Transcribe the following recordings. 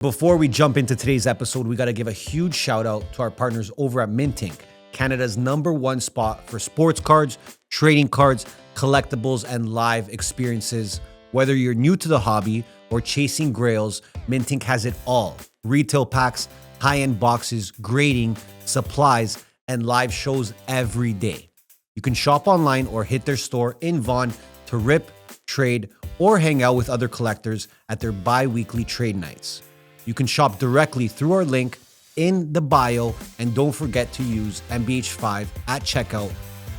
Before we jump into today's episode, we got to give a huge shout out to our partners over at Mint Inc., Canada's #1 spot for sports cards, trading cards, collectibles, and live experiences. Whether you're new to the hobby or chasing grails, Mint Inc. has it all. Retail packs, high-end boxes, grading, supplies, and live shows every day. You can shop online or hit their store in Vaughan to rip, trade, or hang out with other collectors at their bi-weekly trade nights. You can shop directly through our link in the bio, and don't forget to use MBH5 at checkout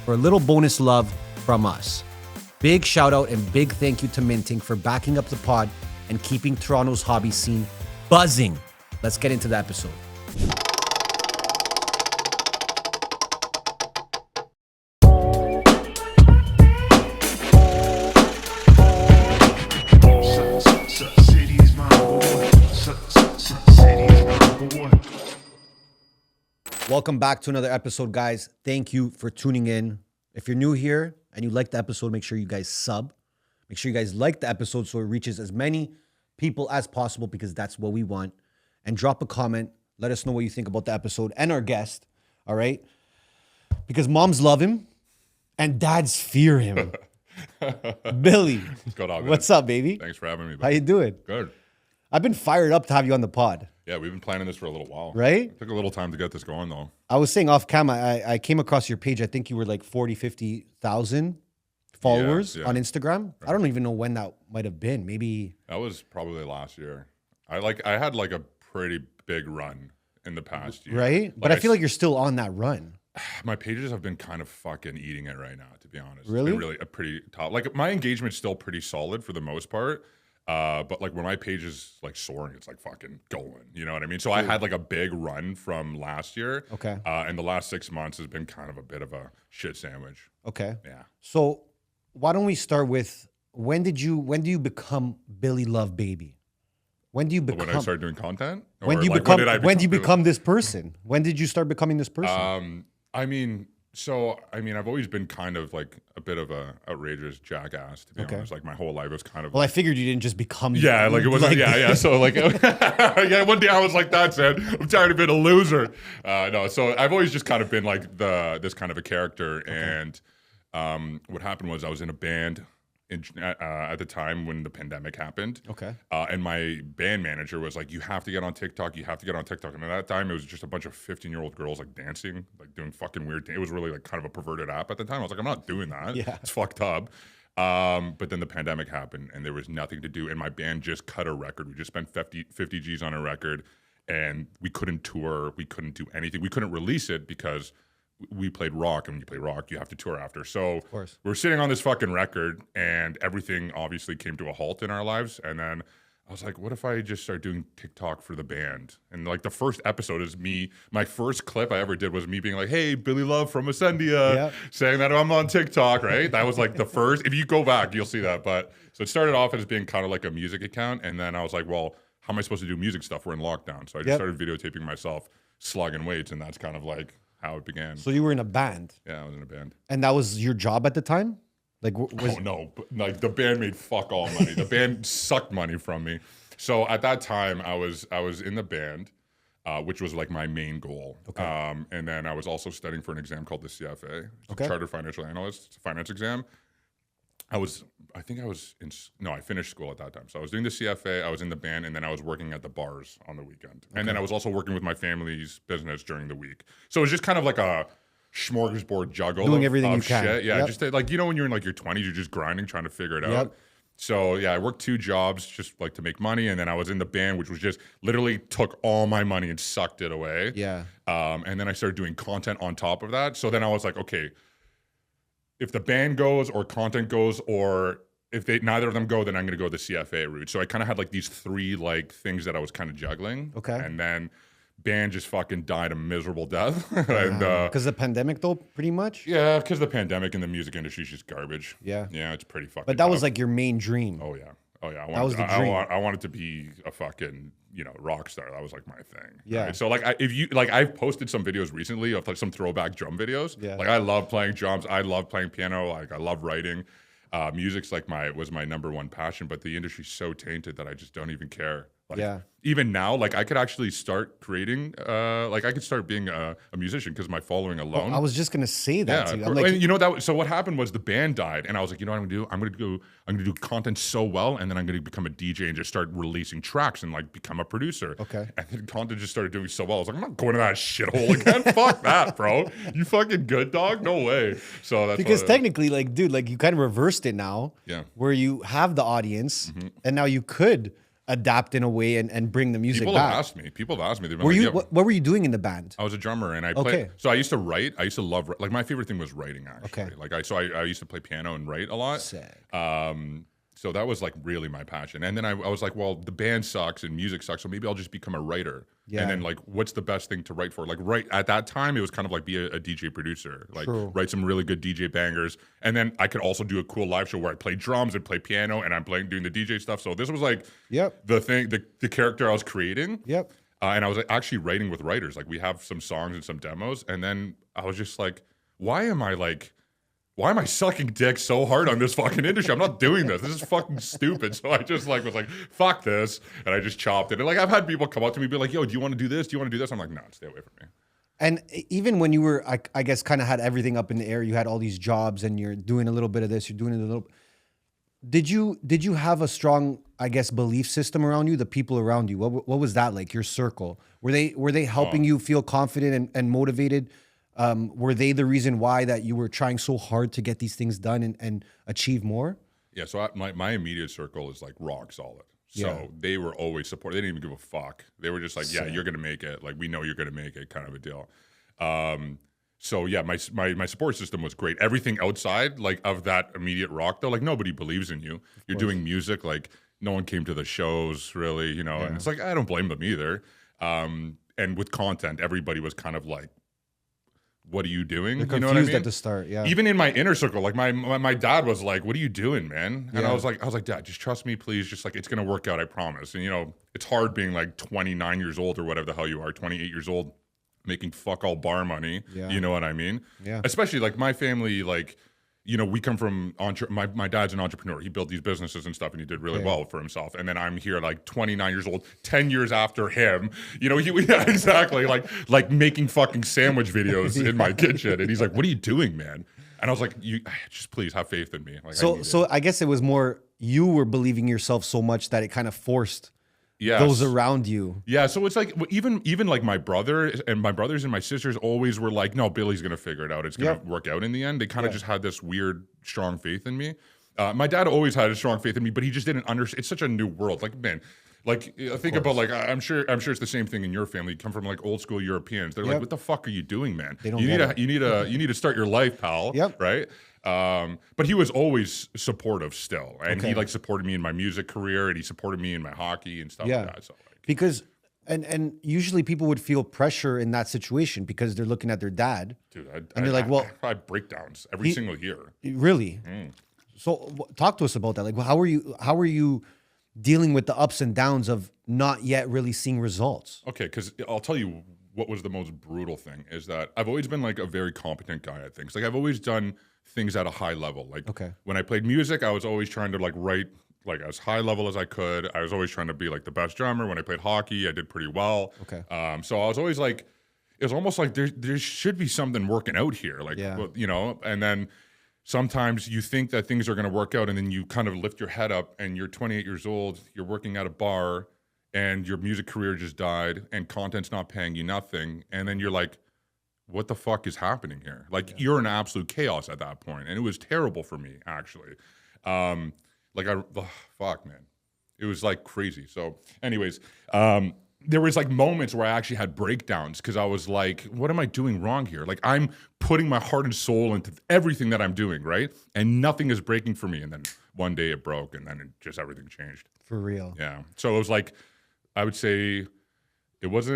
for a little bonus love from us. Big shout out and big thank you to Mint Inc. for backing up the pod and keeping Toronto's hobby scene buzzing. Let's get into the episode. Welcome back to another episode, guys. Thank you for tuning in. If you're new here and you like the episode, make sure you guys sub. Make sure you guys like the episode so it reaches as many people as possible, because that's what we want. And drop a comment. Let us know what you think about the episode and our guest, all right? Because moms love him and dads fear him. Billy, What's going on, man? what's up, baby? Thanks for having me, How buddy. you doing? Good. I've been fired up to have you on the pod, Yeah, we've been planning this for a little while. right? It took a little time to get this going, though. I was saying off camera, I came across your page. I think you were like 40, 50,000 followers Yeah. on Instagram. I don't even know when that might have been. Maybe. That was probably last year. I had like a pretty big run in the past year. Right? But I feel like you're still on that run. my pages have been kind of fucking eating it right now, to be honest. Really? It's been really a pretty top. Like, my engagement's still pretty solid for the most part. But like when my page is like soaring, it's like fucking going. You know what I mean? So I had like a big run from last year. Okay. And the last 6 months has been kind of a bit of a shit sandwich. Okay. Yeah. So why don't we start with when do you become Billy Love Baby? When do you become? When I started doing content? When do you Or, like, become? did I When do you Billy? become this person? When did you start becoming this person? I've always been kind of like a bit of a outrageous jackass, to be Okay. honest. Like my whole life was kind of Well, I figured you didn't just become. yeah, like it was yeah. So like yeah, one day I was like that, said, I'm tired of being a loser. No, so I've always just kind of been like this kind of a character. Okay. And what happened was I was in a band at the time when the pandemic happened. Okay. And my band manager was like, you have to get on TikTok. You have to get on TikTok. And at that time, it was just a bunch of 15-year-old girls like dancing, like doing fucking weird things. It was really like kind of a perverted app at the time. I was like, I'm not doing that. Yeah. It's fucked up. But then the pandemic happened and there was nothing to do. And my band just cut a record. We just spent 50 G's on a record and we couldn't tour. We couldn't do anything. We couldn't release it because we played rock, and when you play rock, you have to tour after. So we're sitting on this fucking record, and everything obviously came to a halt in our lives. And then I was like, what if I just start doing TikTok for the band? And like the first episode is me. My first clip I ever did was me being like, hey, Billy Love from Ascendia, saying that I'm on TikTok, right? That was like the first. If you go back, you'll see that. But so it started off as being kind of like a music account. And then I was like, well, how am I supposed to do music stuff? We're in lockdown. So I just started videotaping myself slugging weights, and that's kind of like how it began. So you were in a band. Yeah, I was in a band. And that was your job at the time? Like, Oh no, but, like the band made fuck all money. The band sucked money from me. So at that time, I was in the band, which was like my main goal. Okay. And then I was also studying for an exam called the CFA, Okay. Chartered Financial Analyst. It's a finance exam. I finished school at that time. So I was doing the CFA, I was in the band, and then I was working at the bars on the weekend. And then I was also working with my family's business during the week. So it was just kind of like a smorgasbord juggle Doing of, everything of you can. shit. Yeah, Yep. just like, when you're in like your 20s, you're just grinding, trying to figure it out. Yep. So yeah, I worked 2 jobs just like to make money, and then I was in the band, which was just literally took all my money and sucked it away. Yeah. And then I started doing content on top of that. So then I was like, okay, if the band goes or content goes, or if neither of them go, then I'm going to go the CFA route. So I kind of had like these 3 like things that I was kind of juggling. Okay. And then band just fucking died a miserable death. And Because the pandemic, though, pretty much? yeah, because the pandemic in the music industry is just garbage. Yeah. Yeah, it's pretty fucking But that was tough. like your main dream. Oh yeah. That was the dream. I wanted to be a fucking rock star. That was like my thing. Yeah. Right? So like I've posted some videos recently of like some throwback drum videos. Yeah. Like I love playing drums. I love playing piano. Like I love writing. Music's like was my #1 passion. But the industry's so tainted that I just don't even care. Like, Yeah. even now, like I could actually start creating, like I could start being a musician because my following alone. I was just gonna say that Yeah, to you. I'm like, and you know that. So what happened was the band died, and I was like, you know what I'm gonna do? I'm gonna do content so well, and then I'm gonna become a DJ and just start releasing tracks and like become a producer. Okay. And then content just started doing so well. I was like, I'm not going to that shithole again. Fuck that, bro. You fucking good, dog? No way. So that's because technically, like, dude, like you kind of reversed it now. Yeah. Where you have the audience, and now you could adapt in a way and bring the music people back. have asked me. People have asked me. They've been Were like, you? yeah. What were you doing in the band? I was a drummer, and I Okay. played. So I used to write. I used to love like my favorite thing was writing. Actually, Okay. like I used to play piano and write a lot. Sick. So that was like really my passion. And then I was like, well, the band sucks and music sucks, so maybe I'll just become a writer. Yeah. And then like, what's the best thing to write for? Like, right at that time, it was kind of like be a DJ producer, like True. write some really good DJ bangers. And then I could also do a cool live show where I play drums and play piano, and I'm doing the DJ stuff. So this was like Yep. the thing, the character I was creating. Yep. And I was actually writing with writers. Like we have some songs and some demos. And then I was just like, why am I sucking dick so hard on this fucking industry? I'm not doing this. This is fucking stupid. So I just like was like, fuck this. And I just chopped it. And like I've had people come up to me and be like, yo, do you want to do this? Do you want to do this? I'm like, no, stay away from me. And even when you were, I guess, kind of had everything up in the air, you had all these jobs, and you're doing a little bit of this, you're doing a little. Did you have a strong, I guess, belief system around you? The people around you, what was that like? Your circle, were they helping you feel confident and motivated? Were they the reason why that you were trying so hard to get these things done and achieve more? Yeah, so my immediate circle is like rock solid. So Yeah. they were always supportive. They didn't even give a fuck. They were just like, yeah, you're gonna make it. Like we know you're gonna make it, kind of a deal. So yeah, my support system was great. Everything outside like of that immediate rock though, like nobody believes in you. You're doing music, like no one came to the shows really, you know. And it's like I don't blame them either. And with content, everybody was kind of like, what are you doing? They're You know confused what I mean? at the start. Yeah. Even in my inner circle, like my dad was like, "What are you doing, man?" And Yeah. I was like, "Dad, just trust me, please. Just like it's gonna work out, I promise." And you know, it's hard being like 29 years old or whatever the hell you are, 28 years old, making fuck all bar money. Yeah. You know what I mean? Yeah. Especially like my family, like. You know, we come from my dad's an entrepreneur. He built these businesses and stuff, and he did really well for himself. And then I'm here, like 29 years old, 10 years after him. You know, yeah, exactly, like making fucking sandwich videos in my kitchen. And he's like, "What are you doing, man?" And I was like, "You just please have faith in me." Like, So I guess it was more you were believing yourself so much that it kind of forced those around you. Yeah, so it's like even like my brothers and my sisters always were like, "No, Billy's gonna figure it out. It's gonna work out in the end." They kind of just had this weird strong faith in me. My dad always had a strong faith in me, but he just didn't understand. It's such a new world. Like man, like think about like I'm sure it's the same thing in your family. You come from like old school Europeans. They're like, "What the fuck are you doing, man? They don't You get need to start your life, pal." Yep. Right. But he was always supportive still, and he like supported me in my music career, and he supported me in my hockey and stuff like that. So like, because and usually people would feel pressure in that situation because they're looking at their dad. dude, And they're like, well- I had breakdowns every single year. Really? So talk to us about that. Like, how are you dealing with the ups and downs of not yet really seeing results? Okay, because I'll tell you what was the most brutal thing is that I've always been like a very competent guy at things. Like I've always done things at a high level. Like when I played music, I was always trying to like write like as high level as I could. I was always trying to be like the best drummer. When I played hockey, I did pretty well. So I was always like, it was almost like there should be something working out here. Like, you know, and then sometimes you think that things are going to work out and then you kind of lift your head up and you're 28 years old, you're working at a bar and your music career just died and content's not paying you nothing. And then you're like, what the fuck is happening here? Like you're in absolute chaos at that point. And it was terrible for me, actually. Fuck, man. It was like crazy. So anyways, there was like moments where I actually had breakdowns because I was like, what am I doing wrong here? Like I'm putting my heart and soul into everything that I'm doing, right? And nothing is breaking for me. And then one day it broke and then everything changed. For real. Yeah. So it was like, I would say it was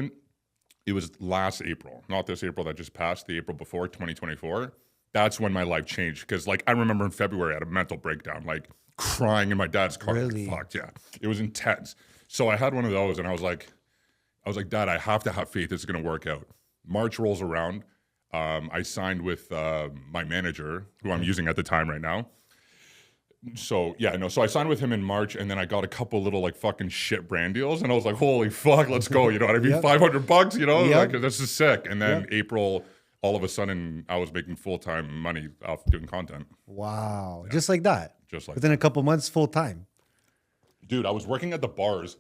last April, not this April that just passed, the April before, 2024. That's when my life changed. Because like I remember in February I had a mental breakdown, like crying in my dad's car. Really? Like, fuck yeah. It was intense. So I had one of those and I was like, Dad, I have to have faith it's gonna work out. March rolls around. I signed with my manager, who I'm using at the time right now. So yeah, no. So I signed with him in March, and then I got a couple little like fucking shit brand deals, and I was like, "Holy fuck, let's go!" You know what I mean? Yep. $500, you know, Yep. like this is sick. And then Yep. April, all of a sudden, I was making full time money off doing content, Wow. Just like that. just like Within a couple months, full time. dude. I was working at the bars.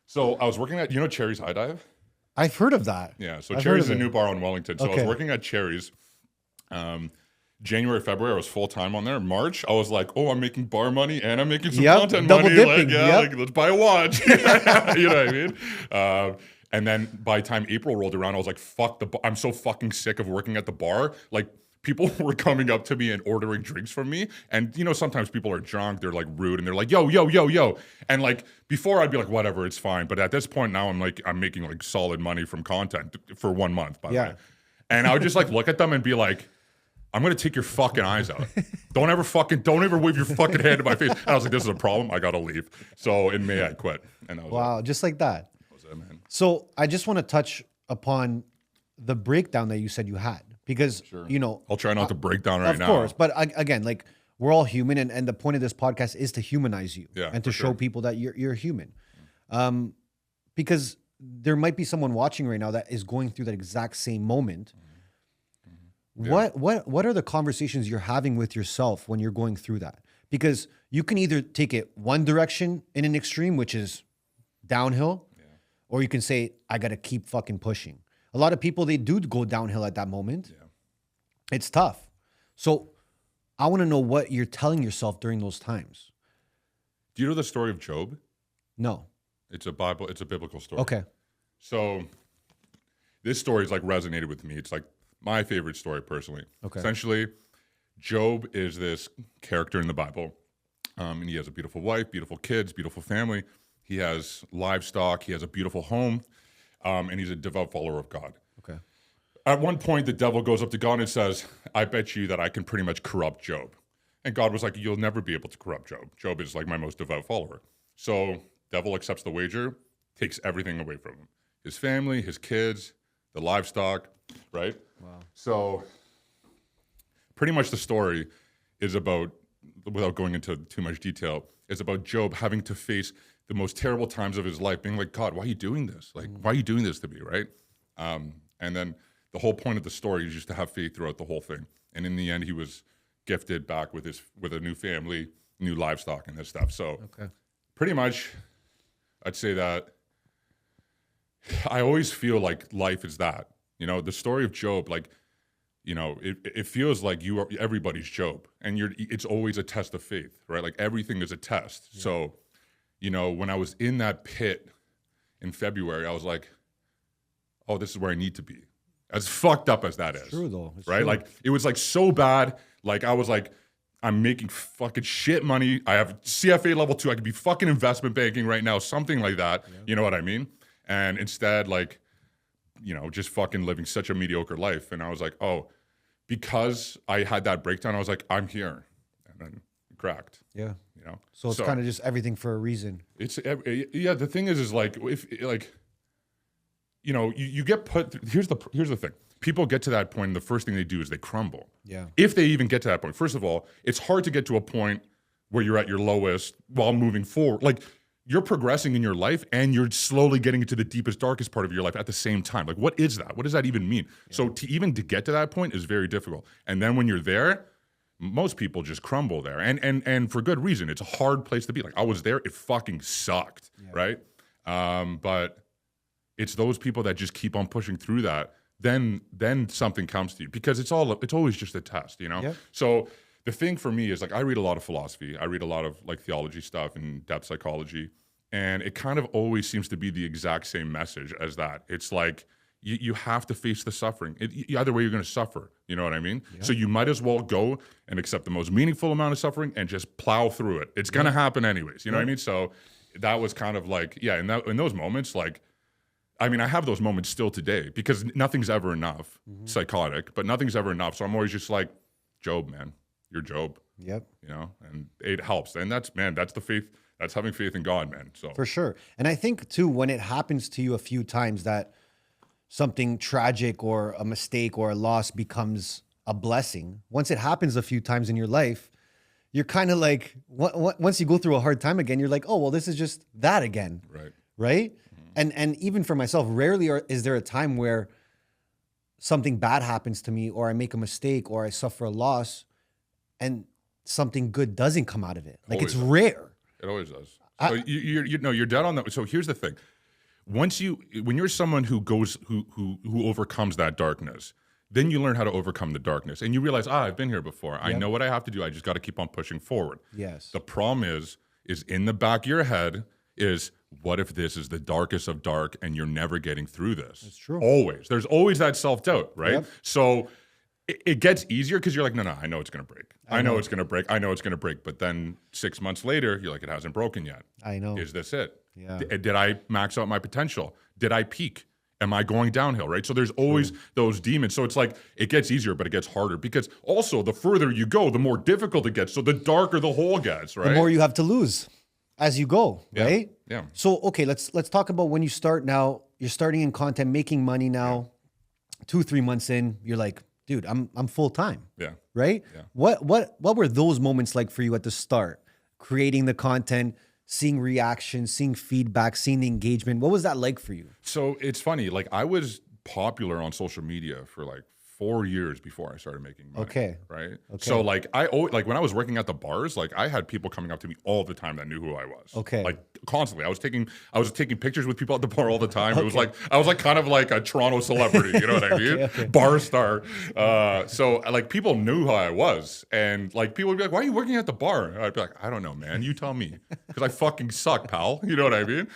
So I was working at Cherry's High Dive. I've heard of that. Yeah, so I've Cherry's heard is of a new it. bar on Wellington. So I was Okay. working at Cherry's. January, February, I was full time on there. March, I was like, oh, I'm making bar money and I'm making some Yep, content double money. dipping, Like, yeah, yep. like let's buy a watch. You know what I mean? And then by the time April rolled around, I was like, fuck I'm so fucking sick of working at the bar. Like people were coming up to me and ordering drinks from me. And sometimes people are drunk, they're like rude, and they're like, yo, yo, yo, yo. And like before I'd be like, whatever, it's fine. But at this point now I'm making like solid money from content for 1 month, by the way. And I would just like look at them and be like, I'm gonna take your fucking eyes out. Don't ever wave your fucking hand in my face. And I was like, this is a problem. I gotta leave. So in May I quit. And that was Wow, just like that. it, man. So I just want to touch upon the breakdown that you said you had because I'll try not to break down right now. of course, but again, like we're all human, and the point of this podcast is to humanize you and to show people that you're human, because there might be someone watching right now that is going through that exact same moment. What are the conversations you're having with yourself when you're going through that? Because you can either take it one direction in an extreme, which is downhill, or you can say, I got to keep fucking pushing. A lot of people, they do go downhill at that moment. Yeah. It's tough. So I want to know what you're telling yourself during those times. Do you know the story of Job? No. It's a biblical story. Okay. So this story is like resonated with me. It's like my favorite story personally. Okay. Essentially, Job is this character in the Bible, and he has a beautiful wife, beautiful kids, beautiful family. He has livestock. He has a beautiful home, and he's a devout follower of God. Okay. At one point, the devil goes up to God and says, I bet you that I can pretty much corrupt Job. And God was like, you'll never be able to corrupt Job. Job is like my most devout follower. So devil accepts the wager, takes everything away from him. His family, his kids, the livestock, right? Wow. So pretty much the story is about, without going into too much detail, is about Job having to face the most terrible times of his life, being like, God, why are you doing this? Like, why are you doing this to me, right? And then the whole point of the story is just to have faith throughout the whole thing. And in the end, he was gifted back with a new family, new livestock, and this stuff. So pretty much, I'd say that I always feel like life is that. The story of Job, like, it feels like everybody's Job, and it's always a test of faith, right? Like everything is a test. Yeah. So, when I was in that pit in February, I was like, oh, this is where I need to be. As fucked up as that is. True though. It's right? True. Like it was like so bad. Like I was like, I'm making fucking shit money. I have CFA level 2. I could be fucking investment banking right now, something like that. Yeah. You know what I mean? And instead, like, just fucking living such a mediocre life. And I was like, oh, because I had that breakdown, I was like, I'm here. And then it cracked. Yeah. So it's So kind of just everything for a reason. It's, yeah, the thing is like, if, like, you get put, here's the thing. People get to that point, and the first thing they do is they crumble. Yeah. If they even get to that point. First of all, it's hard to get to a point where you're at your lowest while moving forward. Like, you're progressing in your life and you're slowly getting into the deepest, darkest part of your life at the same time. Like, what is that? What does that even mean? Yeah. So to get to that point is very difficult. And then when you're there, most people just crumble there. And for good reason. It's a hard place to be. Like, I was there, it fucking sucked, right? But it's those people that just keep on pushing through that. Then something comes to you, because it's always just a test, Yep. So the thing for me is, like, I read a lot of philosophy. I read a lot of like theology stuff and depth psychology. And it kind of always seems to be the exact same message as that. It's like, you have to face the suffering. Either way, you're going to suffer. You know what I mean? Yep. So you might as well go and accept the most meaningful amount of suffering and just plow through it. It's going to happen anyways. You know what I mean? So that was kind of like, yeah, in those moments, like, I mean, I have those moments still today, because nothing's ever enough. Psychotic, but nothing's ever enough. So I'm always just like, Job, man, you're Job. Yep. And it helps. And that's the faith. That's having faith in God, man. So for sure. And I think too, when it happens to you a few times, that something tragic or a mistake or a loss becomes a blessing. Once it happens a few times in your life, you're kind of like, once you go through a hard time again, you're like, oh, well, this is just that again. Right. Right. And even for myself, rarely is there a time where something bad happens to me, or I make a mistake, or I suffer a loss, and something good doesn't come out of it. Like, Always it's does. rare. It always does. So you're dead on that. So here's the thing: when you're someone who overcomes that darkness, then you learn how to overcome the darkness, and you realize, I've been here before. I know what I have to do. I just got to keep on pushing forward. Yes. The problem is in the back of your head is, what if this is the darkest of dark and you're never getting through this? That's true. Always. There's always that self-doubt, right? Yep. So it gets easier because you're like, no, I know it's going to break. I know it's going to break. I know it's going to break. But then 6 months later, you're like, it hasn't broken yet. I know. Is this it? Yeah. Did I max out my potential? Did I peak? Am I going downhill, right? So there's always those demons. So it's like, it gets easier, but it gets harder, because also the further you go, the more difficult it gets. So the darker the hole gets, right? The more you have to lose as you go, right? Yeah. So, okay, let's talk about when you start now. You're starting in content, making money now. 2-3 months in, you're like, dude, I'm full time. Yeah. Right? Yeah. What were those moments like for you at the start? Creating the content, seeing reactions, seeing feedback, seeing the engagement. What was that like for you? So it's funny, like, I was popular on social media for like 4 years before I started making money. Okay. Right. Okay. So like, when I was working at the bars, like, I had people coming up to me all the time that knew who I was. Okay. Like, constantly. I was taking pictures with people at the bar all the time. It was like, I was like kind of like a Toronto celebrity, you know what I mean? Okay. Bar star. So like, people knew who I was, and like, people would be like, why are you working at the bar? And I'd be like, I don't know, man. You tell me, because I fucking suck, pal. You know what I mean?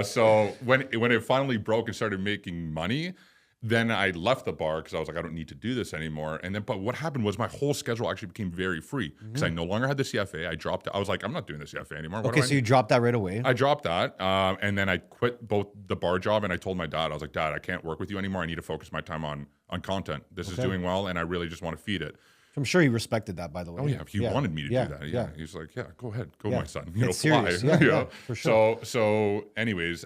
So when it finally broke and started making money, then I left the bar because I was like, I don't need to do this anymore. But what happened was, my whole schedule actually became very free, because I no longer had the CFA. I dropped it. I was like, I'm not doing the CFA anymore. What Okay, so you dropped that right away. I dropped that, and then I quit both the bar job, and I told my dad, I was like, Dad, I can't work with you anymore. I need to focus my time on content. This is doing well, and I really just want to feed it. I'm sure he respected that, by the way. Oh yeah, he wanted me to do that. Yeah, he's like, yeah, go ahead, go, my son. You know, fly. Serious. Yeah, for sure. So anyways,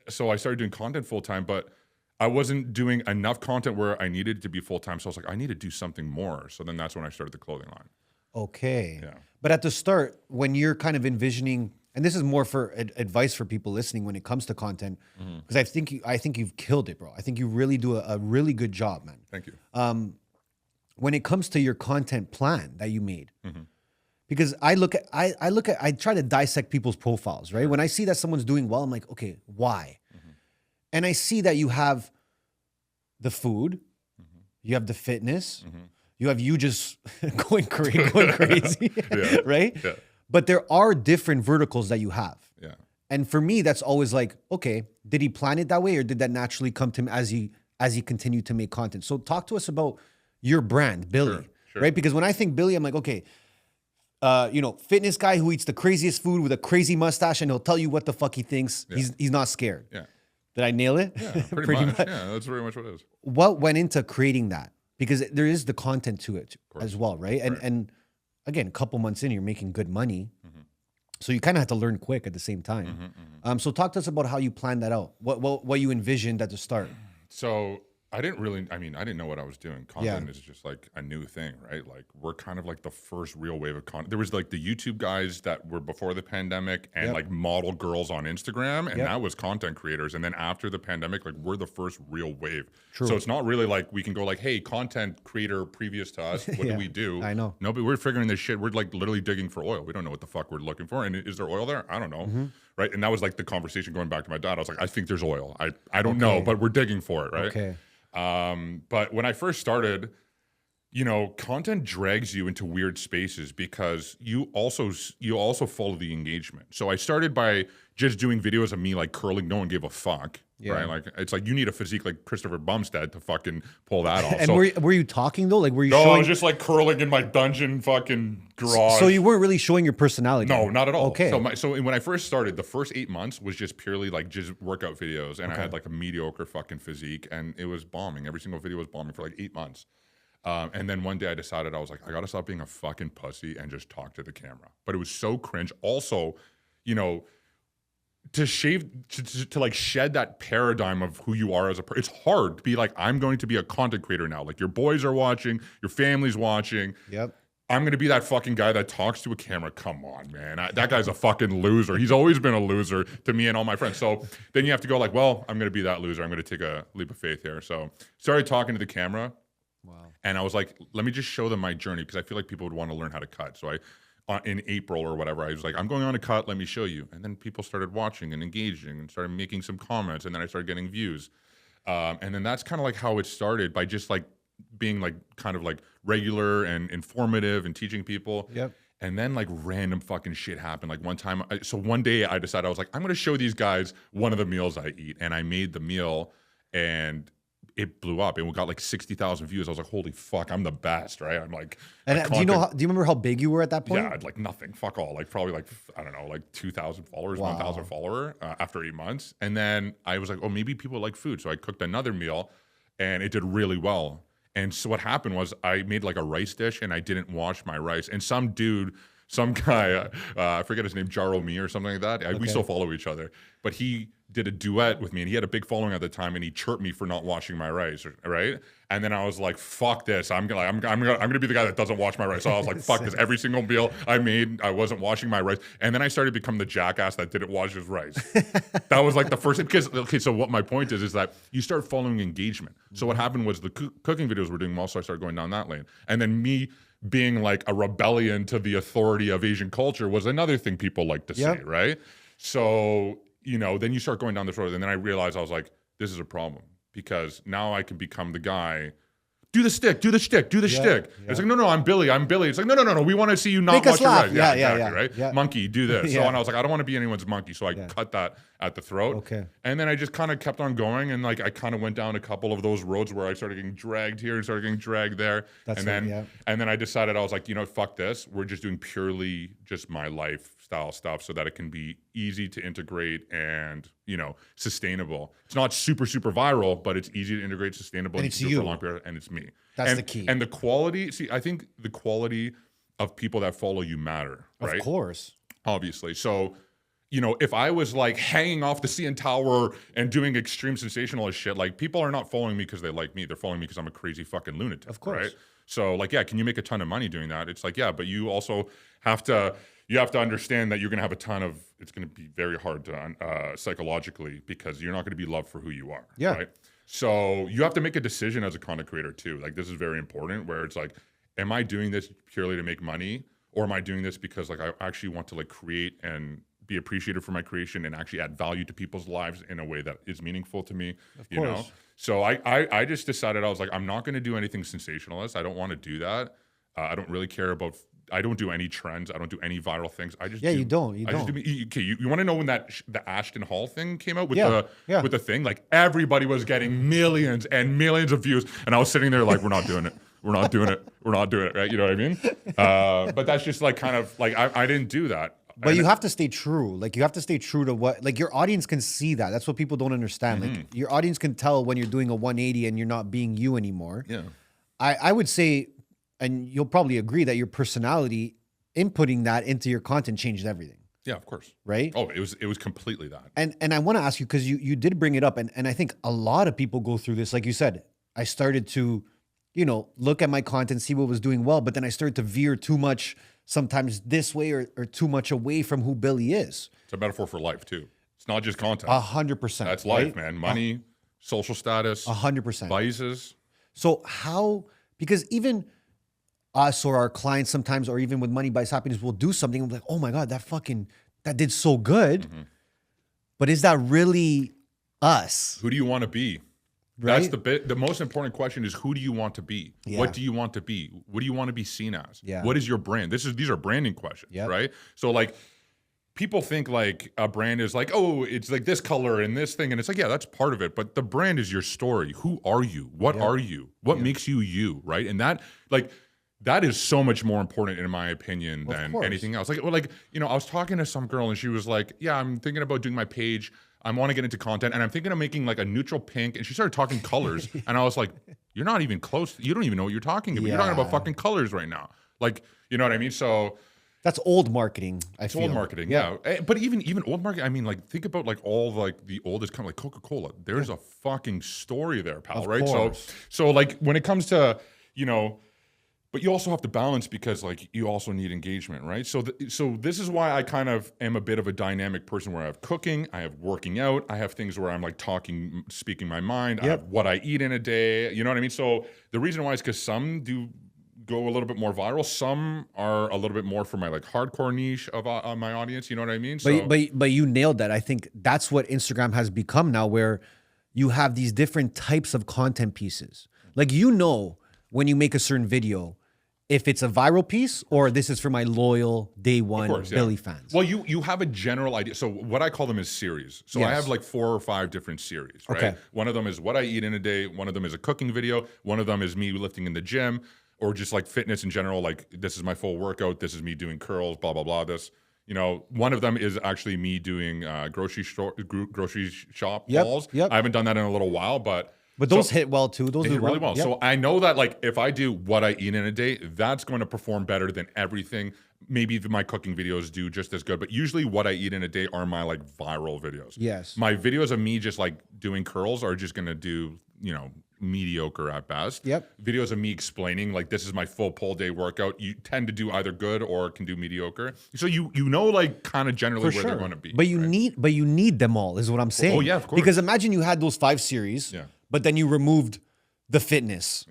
so I started doing content full time, but I wasn't doing enough content where I needed to be full time. So I was like, I need to do something more. So then that's when I started the clothing line. Okay. Yeah. But at the start, when you're kind of envisioning, and this is more for advice for people listening when it comes to content, because I think you've killed it, bro. I think you really do a really good job, man. Thank you. When it comes to your content plan that you made, because I try to dissect people's profiles, right? When I see that someone's doing well, I'm like, okay, why? And I see that you have the food, you have the fitness, you have you just going crazy, right? Yeah. But there are different verticals that you have. Yeah. And for me, that's always like, okay, did he plan it that way, or did that naturally come to him as he continued to make content? So talk to us about your brand, Billy, Sure. right? Because when I think Billy, I'm like, okay, fitness guy who eats the craziest food with a crazy mustache, and he'll tell you what the fuck he thinks. Yeah. He's not scared. Yeah. Did I nail it? Yeah, pretty much. Yeah, that's pretty much what it is. What went into creating that? Because there is the content to it as well, right? And again, a couple months in, you're making good money. So you kind of have to learn quick at the same time. So talk to us about how you planned that out. What you envisioned at the start. So I didn't know what I was doing. Content is just like a new thing, right? Like, we're kind of like the first real wave of content. There was like the YouTube guys that were before the pandemic, and like model girls on Instagram, and that was content creators. And then after the pandemic, like, we're the first real wave. True. So it's not really like we can go like, hey, content creator previous to us, what do we do? I know. No, but we're figuring this shit. We're like literally digging for oil. We don't know what the fuck we're looking for. And is there oil there? I don't know. Right. And that was like the conversation going back to my dad. I was like, I think there's oil. I don't know, but we're digging for it. Right. Okay. But when I first started, content drags you into weird spaces because you also follow the engagement. So I started by just doing videos of me like curling. No one gave a fuck. Yeah. Right. Like, it's like, you need a physique like Christopher Bumstead to fucking pull that off. And were you talking though? Like, were you No, showing? I was just like curling in my dungeon fucking garage. So you weren't really showing your personality? No, not at all. Okay. So when I first started, the first 8 months was just purely like just workout videos, and I had like a mediocre fucking physique, and it was bombing. Every single video was bombing for like 8 months. And then one day I decided, I was like, I gotta stop being a fucking pussy and just talk to the camera. But it was so cringe. Also, to like shed that paradigm of who you are as a person. It's hard to be like, I'm going to be a content creator now. Like, your boys are watching, your family's watching. Yep. I'm going to be that fucking guy that talks to a camera. Come on, man. That guy's a fucking loser. He's always been a loser to me and all my friends. So then you have to go like, well, I'm going to be that loser. I'm going to take a leap of faith here. So started talking to the camera. Wow. And I was like, let me just show them my journey because I feel like people would want to learn how to cut. So in April or whatever, I was like, I'm going on a cut. Let me show you. And then people started watching and engaging and started making some comments. And then I started getting views. And then that's kind of like how it started by just like being like kind of like regular and informative and teaching people. Yep. And then like random fucking shit happened. Like one day I decided I was like, I'm going to show these guys one of the meals I eat. And I made the meal and it blew up and we got like 60,000 views. I was like, holy fuck, I'm the best, right? I'm like, and do you remember how big you were at that point? Yeah, like nothing, fuck all. Like probably like, I don't know, like 2,000 followers, 1,000 follower after 8 months. And then I was like, oh, maybe people like food. So I cooked another meal and it did really well. And so what happened was I made like a rice dish and I didn't wash my rice. And some guy, I forget his name, Jaro Me or something like that. Okay. We still follow each other. But he did a duet with me and he had a big following at the time and he chirped me for not washing my rice, right? And then I was like, fuck this. I'm gonna be the guy that doesn't wash my rice. So I was like, fuck this. Every single meal I made, I wasn't washing my rice. And then I started to become the jackass that didn't wash his rice. That was like the first, because, okay, so what my point is that you start following engagement. So what happened was the cooking videos were doing well, so I started going down that lane. And then me being like a rebellion to the authority of Asian culture was another thing people like to say, right? So, you know, then you start going down this road, and then I realized I was like, this is a problem because now I can become the guy. Do the shtick. It's like, no, I'm Billy. It's like, no. We want to see you not watch your rice. Yeah, exactly, right? Yeah. Monkey, do this. So, and I was like, I don't want to be anyone's monkey. So I cut that at the throat. Okay. And then I just kind of kept on going. And like, I kind of went down a couple of those roads where I started getting dragged here and started getting dragged there. And then I decided, I was like, you know, fuck this. We're just doing purely just my lifestyle stuff so that it can be easy to integrate and, you know, sustainable. It's not super viral, but it's easy to integrate, sustainable, and it's for you. a long period, and it's me. That's the key. And the quality, I think the quality of people that follow you matter, right? Of course. Obviously. So, you know, if I was like hanging off the CN Tower and doing extreme sensationalist shit, like people are not following me because they like me. They're following me because I'm a crazy fucking lunatic. Of course. Right? So like, yeah, can you make a ton of money doing that? It's like, yeah, but you also have to understand that you're going to have it's going to be very hard to psychologically because you're not going to be loved for who you are. Yeah. Right. So you have to make a decision as a content creator too. Like this is very important where it's like, am I doing this purely to make money or am I doing this because like I actually want to like create and be appreciated for my creation and actually add value to people's lives in a way that is meaningful to me, you know? So I just decided, I was like, I'm not going to do anything sensationalist. I don't want to do that. I don't really care about, I don't do any trends. I don't do any viral things. I just you don't. Okay, you want to know when the Ashton Hall thing came out with the thing? Like everybody was getting millions and millions of views, and I was sitting there like, we're not doing it. We're not doing it. We're not doing it. Right? You know what I mean? But that's just like kind of like I didn't do that. But you have to stay true. Like you have to stay true to what, like your audience can see that. That's what people don't understand. Like your audience can tell when you're doing a 180 and you're not being you anymore. Yeah. I would say, and you'll probably agree that your personality, inputting that into your content changed everything. Yeah, of course. Right? Oh, it was completely that. And I want to ask you, because you did bring it up, and I think a lot of people go through this. Like you said, I started to, you know, look at my content, see what was doing well, but then I started to veer too much, sometimes this way or too much away from who Billy is. It's a metaphor for life too. It's not just content. 100%. That's life, man. Money, social status, 100%. vices. So how, because even us or our clients sometimes, or even with Money Buys Happiness, will do something and be like, oh my God, that did so good. But is that really us? Who do you want to be? Right? That's the most important question is, who do you want to be? Yeah. What do you want to be? What do you want to be seen as? Yeah. What is your brand? These are branding questions, right? So like people think like a brand is like, oh, it's like this color and this thing. And it's like, yeah, that's part of it. But the brand is your story. Who are you? What are you? What makes you you, right? And that is so much more important in my opinion than anything else. Like, well, like, you know, I was talking to some girl and she was like, yeah, I'm thinking about doing my page. I want to get into content and I'm thinking of making like a neutral pink. And she started talking colors and I was like, you're not even close. You don't even know what you're talking about. You're talking about fucking colors right now. Like, you know what I mean? So that's old marketing. It's old marketing. Yeah. But even old marketing, I mean, like think about like all like the oldest company, like Coca-Cola. There's a fucking story there, pal. Right. So like when it comes to, you know, But you also have to balance because like you also need engagement, right? So so this is why I kind of am a bit of a dynamic person where I have cooking, I have working out, I have things where I'm like talking, speaking my mind, I have what I eat in a day, you know what I mean? So the reason why is because some do go a little bit more viral, some are a little bit more for my like hardcore niche of my audience, you know what I mean? So But you nailed that. I think that's what Instagram has become now, where you have these different types of content pieces. Like, you know, when you make a certain video, if it's a viral piece or this is for my loyal day one Billy fans. Well, you have a general idea. So what I call them is series. So I have like 4 or 5 different series, right? Okay. One of them is what I eat in a day. One of them is a cooking video. One of them is me lifting in the gym, or just like fitness in general. Like, this is my full workout. This is me doing curls, blah, blah, blah. This, you know, one of them is actually me doing grocery shop hauls. I haven't done that in a little while, but those hit well too. Those do hit really well. So I know that like if I do what I eat in a day, that's going to perform better than everything. Maybe my cooking videos do just as good, but usually what I eat in a day are my like viral videos. Yes. My videos of me just like doing curls are just going to do, you know, mediocre at best. Videos of me explaining like this is my full pull day workout, you tend to do either good or can do mediocre. So you know like kind of generally where they're going to be. But you need them all is what I'm saying. Oh yeah, of course. Because imagine you had those 5 series. But then you removed the fitness.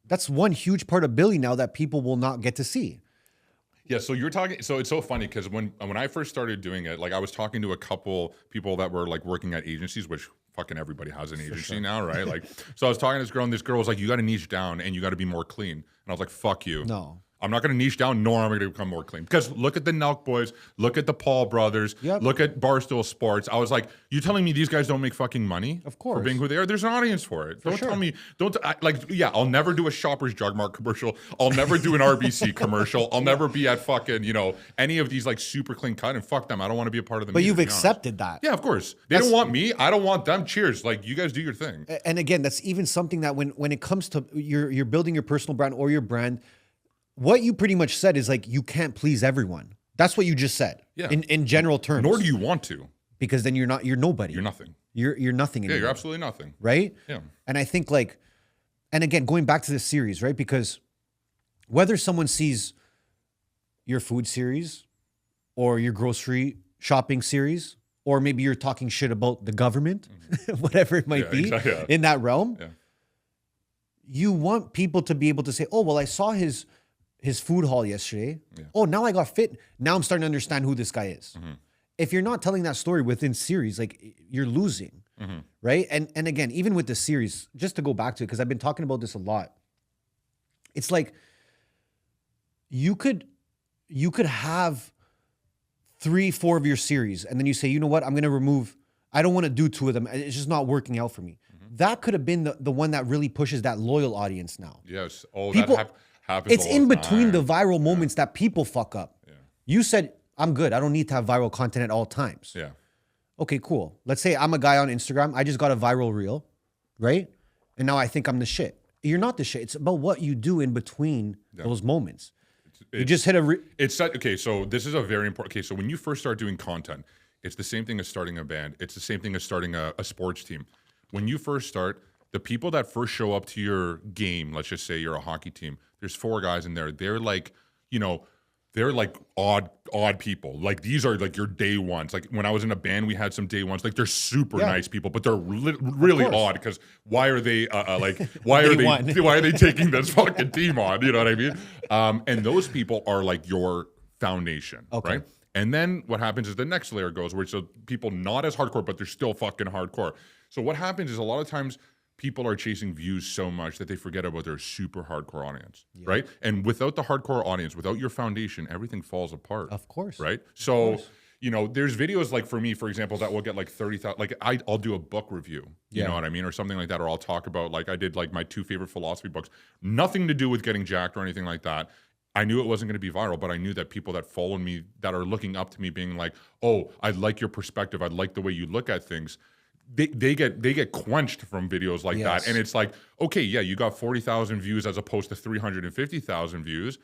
That's one huge part of Billy now that people will not get to see. Yeah, so you're talking. So it's so funny because when I first started doing it, like I was talking to a couple people that were like working at agencies, which fucking everybody has an agency now, right? Like, so I was talking to this girl, and this girl was like, "You got to niche down, and you got to be more clean." And I was like, "Fuck you." No. I'm not going to niche down, nor am I going to become more clean. Because look at the Nelk boys, look at the Paul brothers, look at Barstool Sports. I was like, you telling me these guys don't make fucking money? Of course. For being who they are? There's an audience for it. Don't tell me, I'll never do a Shoppers Drug Mart commercial. I'll never do an RBC commercial. I'll never be at fucking, you know, any of these like super clean cut, and fuck them. I don't want to be a part of the But you've accepted that. Yeah, of course. They don't want me. I don't want them. Cheers. Like, you guys do your thing. And again, that's even something that when it comes to you're building your personal brand or your brand, what you pretty much said is like, you can't please everyone. That's what you just said. Yeah. In general terms. Nor do you want to. Because then you're nobody. You're nothing. You're nothing anymore. Yeah, you're absolutely nothing. Right? Yeah. And I think like, and again, going back to this series, right? Because whether someone sees your food series or your grocery shopping series, or maybe you're talking shit about the government, whatever it might be in that realm, you want people to be able to say, oh, well, I saw his food haul yesterday. Oh, now I got fit. Now I'm starting to understand who this guy is. If you're not telling that story within series, like, you're losing, right? And again, even with the series, just to go back to it, because I've been talking about this a lot. It's like you could have 3-4 of your series, and then you say, you know what, I'm going to remove. I don't want to do 2 of them. It's just not working out for me. That could have been the one that really pushes that loyal audience now. Yes. Oh, people, that happens. It's in between the viral moments that people fuck up. You said, I'm good. I don't need to have viral content at all times. Okay, cool. Let's say I'm a guy on Instagram. I just got a viral reel, right? And now I think I'm the shit. You're not the shit. It's about what you do in between those moments. You just hit okay, so this is a very important. Okay, so when you first start doing content, it's the same thing as starting a band. It's the same thing as starting a sports team. When you first start, the people that first show up to your game, let's just say you're a hockey team, there's 4 guys in there. They're like, you know, they're like odd people. Like, these are like your day ones. Like, when I was in a band, we had some day ones. Like, they're super nice people, but they're really odd because why are they why are they taking this fucking team on? You know what I mean? And those people are like your foundation, right? And then what happens is the next layer goes where it's people not as hardcore, but they're still fucking hardcore. So what happens is a lot of times people are chasing views so much that they forget about their super hardcore audience, right? And without the hardcore audience, without your foundation, everything falls apart. Of course. Right? So, you know, there's videos like for me, for example, that will get like 30,000, like I'll do a book review, you know what I mean? Or something like that. Or I'll talk about, like I did like my 2 favorite philosophy books, nothing to do with getting jacked or anything like that. I knew it wasn't going to be viral, but I knew that people that follow me, that are looking up to me being like, oh, I like your perspective. I like the way you look at things. They get quenched from videos like that. And it's like, okay, yeah, you got 40,000 views as opposed to 350,000 views,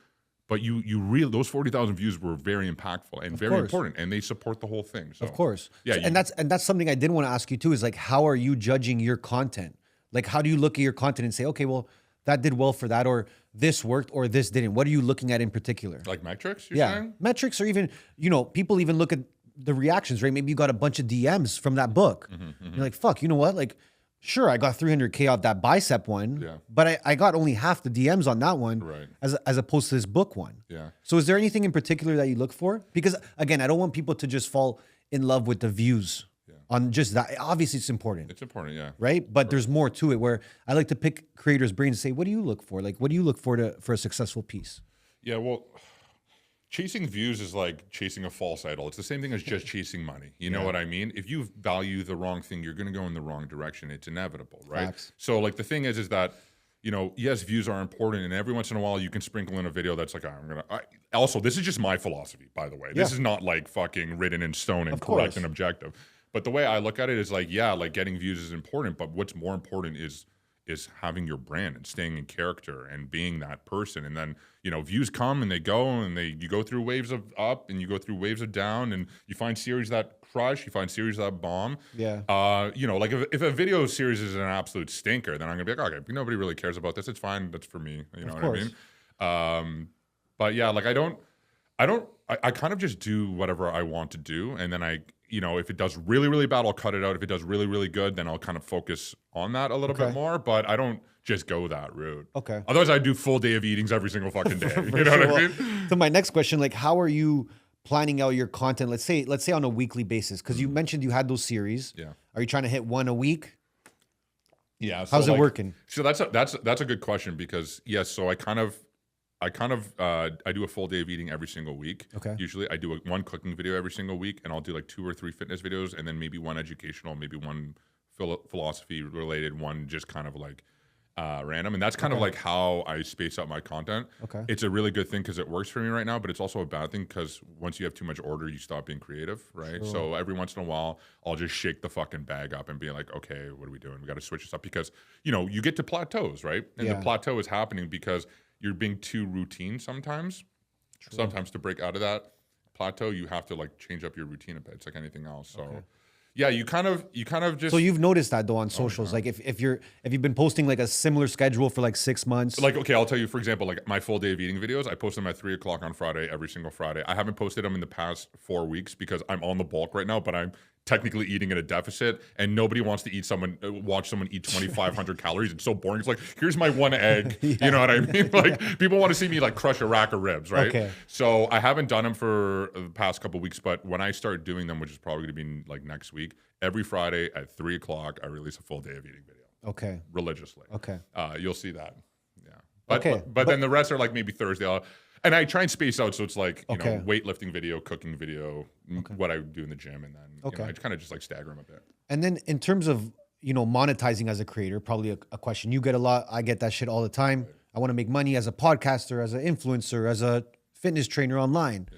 but those 40,000 views were very impactful and very important, and they support the whole thing. So, of course. Yeah. So, and that's something I did want to ask you too, is like, how are you judging your content? Like, how do you look at your content and say, okay, well, that did well for that, or this worked, or this didn't? What are you looking at in particular? Like metrics, you're saying? Metrics, or even, people even look at the reactions, right? Maybe you got a bunch of DMs from that book. You're like, fuck, you know what? Like, sure, I got 300K off that bicep one, but I got only half the DMs on that one, Right. as opposed to this book one. Yeah. So is there anything in particular that you look for? Because again, I don't want people to just fall in love with the views on just that. Obviously, it's important. It's important, yeah. Right? But there's more to it, where I like to pick creators' brains and say, what do you look for? Like, what do you look for a successful piece? Yeah, well, chasing views is like chasing a false idol. It's the same thing as just chasing money. You know what I mean? If you value the wrong thing, you're going to go in the wrong direction. It's inevitable, right? Facts. So like the thing is that, yes, views are important, and every once in a while you can sprinkle in a video that's like, also, this is just my philosophy, by the way. This is not like fucking written in stone and correct and objective. But the way I look at it is like, like getting views is important, but what's more important is having your brand and staying in character and being that person. And then, views come and they go, and you go through waves of up and you go through waves of down, and you find series that crush, you find series that bomb. Yeah. Like if a video series is an absolute stinker, then I'm gonna be like, okay, nobody really cares about this. It's fine. That's for me. You know what I mean? But yeah, like I kind of just do whatever I want to do. And then if it does really, really bad, I'll cut it out. If it does really, really good, then I'll kind of focus on that a little bit more. But I don't just go that route. Okay. Otherwise, I do full day of eatings every single fucking day. You know what I mean? So my next question, like, how are you planning out your content? Let's say on a weekly basis, because you mentioned you had those series. Yeah. Are you trying to hit one a week? Yeah. So how's it working? So that's a good question, because yes. So I do a full day of eating every single week. Okay. Usually I do one cooking video every single week, and I'll do like 2 or 3 fitness videos, and then maybe one educational, maybe one philosophy related, one just kind of like random. And that's kind of like how I space out my content. Okay. It's a really good thing because it works for me right now, but it's also a bad thing because once you have too much order, you stop being creative, right? Sure. So every once in a while, I'll just shake the fucking bag up and be like, okay, what are we doing? We got to switch this up, because, you get to plateaus, right? And the plateau is happening because you're being too routine sometimes. True. Sometimes to break out of that plateau, you have to like change up your routine a bit. It's like anything else. So yeah, you kind of just. So you've noticed that though on socials, like if you've been posting like a similar schedule for like 6 months. Like, okay, I'll tell you, for example, like my full day of eating videos, I post them at 3:00 on Friday, every single Friday. I haven't posted them in the past 4 weeks because I'm on the bulk right now, but I'm technically eating at a deficit, and nobody wants to watch someone eat 2,500 calories. It's so boring. It's like, here's my one egg. You know what I mean? Like, people want to see me like crush a rack of ribs, right? Okay. So I haven't done them for the past couple of weeks, but when I start doing them, which is probably going to be like next week, every Friday at 3:00, I release a full day of eating video. Okay. Religiously. Okay. You'll see that. Yeah. But then the rest are like maybe Thursday. And I try and space out, so it's like, weightlifting video, cooking video, what I do in the gym, and then I kind of just like stagger them a bit. And then in terms of, monetizing as a creator, probably a question you get a lot. I get that shit all the time. Right. I want to make money as a podcaster, as an influencer, as a fitness trainer online. Yeah.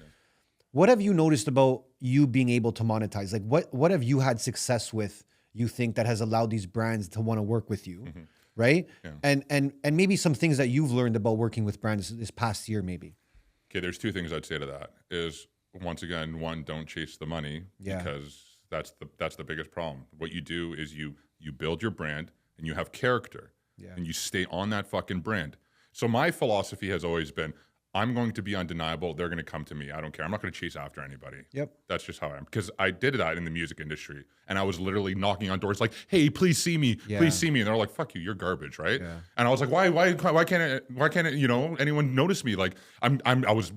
What have you noticed about you being able to monetize? Like what have you had success with, you think, that has allowed these brands to want to work with you? Mm-hmm. Right? Yeah. And maybe some things that you've learned about working with brands this past year, maybe. Okay, there's 2 things I'd say to that. Is, once again, one, don't chase the money, because that's the biggest problem. What you do is you build your brand and you have character, and you stay on that fucking brand. So my philosophy has always been, I'm going to be undeniable. They're going to come to me. I don't care. I'm not going to chase after anybody. Yep. That's just how I am. Because I did that in the music industry, and I was literally knocking on doors like, hey, please see me. Please see me. And they're like, fuck you. You're garbage, right? Yeah. And I was like, why can't anyone notice me? Like, I was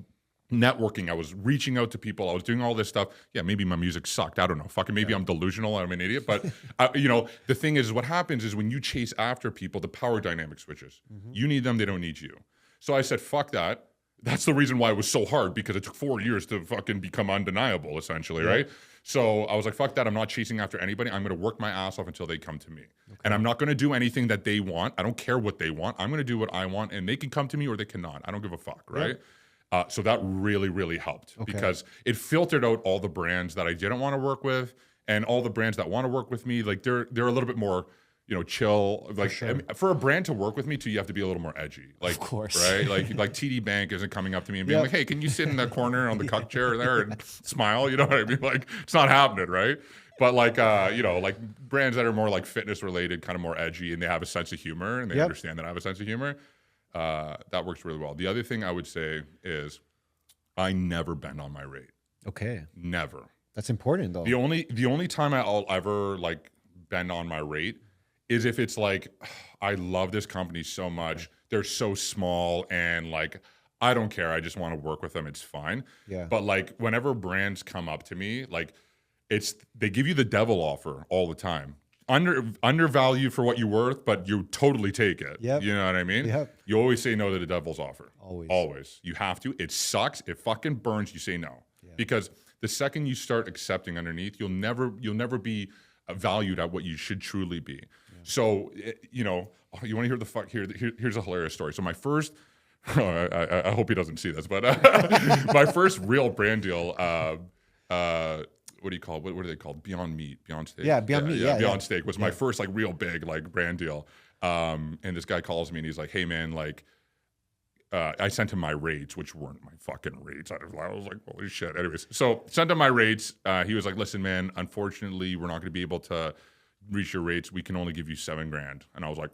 networking. I was reaching out to people. I was doing all this stuff. Yeah, maybe my music sucked. I don't know. Fucking maybe I'm delusional. I'm an idiot. But, the thing is, what happens is when you chase after people, the power dynamic switches. Mm-hmm. You need them. They don't need you. So I said, fuck that. That's the reason why it was so hard, because it took 4 years to fucking become undeniable, essentially, right? So I was like, fuck that. I'm not chasing after anybody. I'm going to work my ass off until they come to me. Okay. And I'm not going to do anything that they want. I don't care what they want. I'm going to do what I want, and they can come to me or they cannot. I don't give a fuck, right? So that really, really helped, because it filtered out all the brands that I didn't want to work with, and all the brands that want to work with me. Like, they're a little bit more, chill. Like, for, I mean, for a brand to work with me too, you have to be a little more edgy. Like, of course, right? Like TD Bank isn't coming up to me and being like, "Hey, can you sit in the corner on the cuck chair there and smile?" You know what I mean? Like, it's not happening, right? But like, like brands that are more like fitness related, kind of more edgy, and they have a sense of humor, and they understand that I have a sense of humor. That works really well. The other thing I would say is I never bend on my rate. Okay. Never. That's important though. The only time I'll ever like bend on my rate is if it's like, I love this company so much. They're so small and like, I don't care. I just want to work with them. It's fine. Yeah. But like whenever brands come up to me, like they give you the devil offer all the time. Undervalued for what you're worth, but you totally take it. Yep. You know what I mean? Yep. You always say no to the devil's offer. Always. You have to. It sucks. It fucking burns. You say no. Because the second you start accepting underneath, you'll never be valued at what you should truly be. So, you want to hear here's a hilarious story. So my first, I hope he doesn't see this, but my first real brand deal, what do you call it? What are they called? Beyond Meat, Beyond Steak. Yeah, Beyond Meat. Yeah, Beyond Steak was my first like real big like brand deal. And this guy calls me and he's like, "Hey man, like." I sent him my rates, which weren't my fucking rates. I was like, holy shit. Anyways, so sent him my rates. He was like, listen, man, unfortunately, we're not going to be able to reach your rates. We can only give you $7,000. And I was like,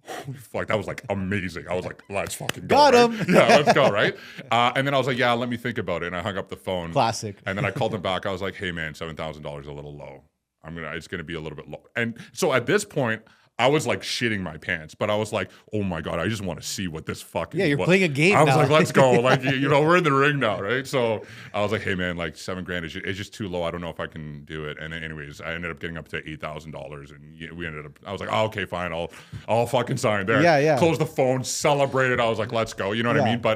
holy fuck, that was like amazing. I was like, let's fucking go. Got right? him. Yeah, let's go, right? And then I was like, yeah, let me think about it. And I hung up the phone. Classic. And then I called him back. I was like, hey, man, $7,000 is a little low. It's going to be a little bit low. And so at this point, I was like shitting my pants, but I was like, oh my God, I just want to see what this fucking. Yeah, you're playing a game I was now. like, let's go. Like, we're in the ring now, right? So I was like, hey man, like $7,000 is just too low. I don't know if I can do it. And anyways, I ended up getting up to $8,000 and we ended up, I was like, oh, okay, fine. I'll fucking sign there. Yeah. Close the phone, celebrated. I was like, let's go. You know what I mean? But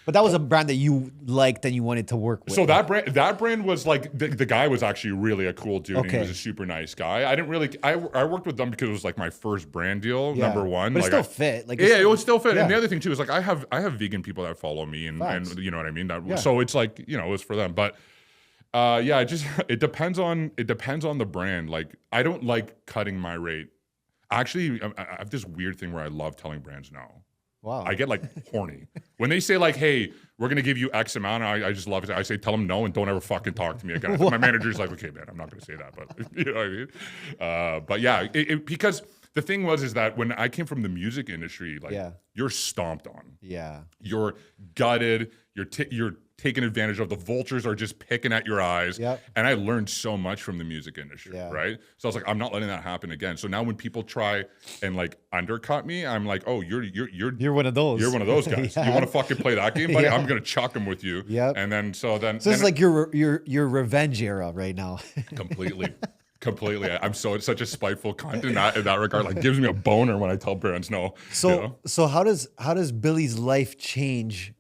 that was a brand that you liked and you wanted to work with. So that brand was like, the guy was actually really a cool dude. Okay. And he was a super nice guy. I didn't really, I worked with them because it was like my first brand deal. Number one, but like it still fit. Like it would still fit. Yeah. And the other thing too is like I have vegan people that follow me, and you know what I mean. So it's like it was for them. But it depends on the brand. Like I don't like cutting my rate. Actually, I have this weird thing where I love telling brands no. Wow. I get like horny when they say like, "Hey, we're gonna give you X amount." I just love it. I say, "Tell them no and don't ever fucking talk to me again." My manager's like, "Okay, man, I'm not gonna say that," but you know what I mean. But yeah, because. The thing is that when I came from the music industry, like you're stomped on. Yeah. You're gutted. You're taken advantage of. The vultures are just picking at your eyes. Yep. And I learned so much from the music industry, right? So I was like, I'm not letting that happen again. So now when people try and like undercut me, I'm like, oh, you're one of those. You're one of those guys. You want to fucking play that game, buddy? I'm gonna chuck them with you. Yep. And then so it's like your revenge era right now. Completely. I'm such a spiteful cunt in that regard. Like gives me a boner when I tell parents no. So how does Billy's life change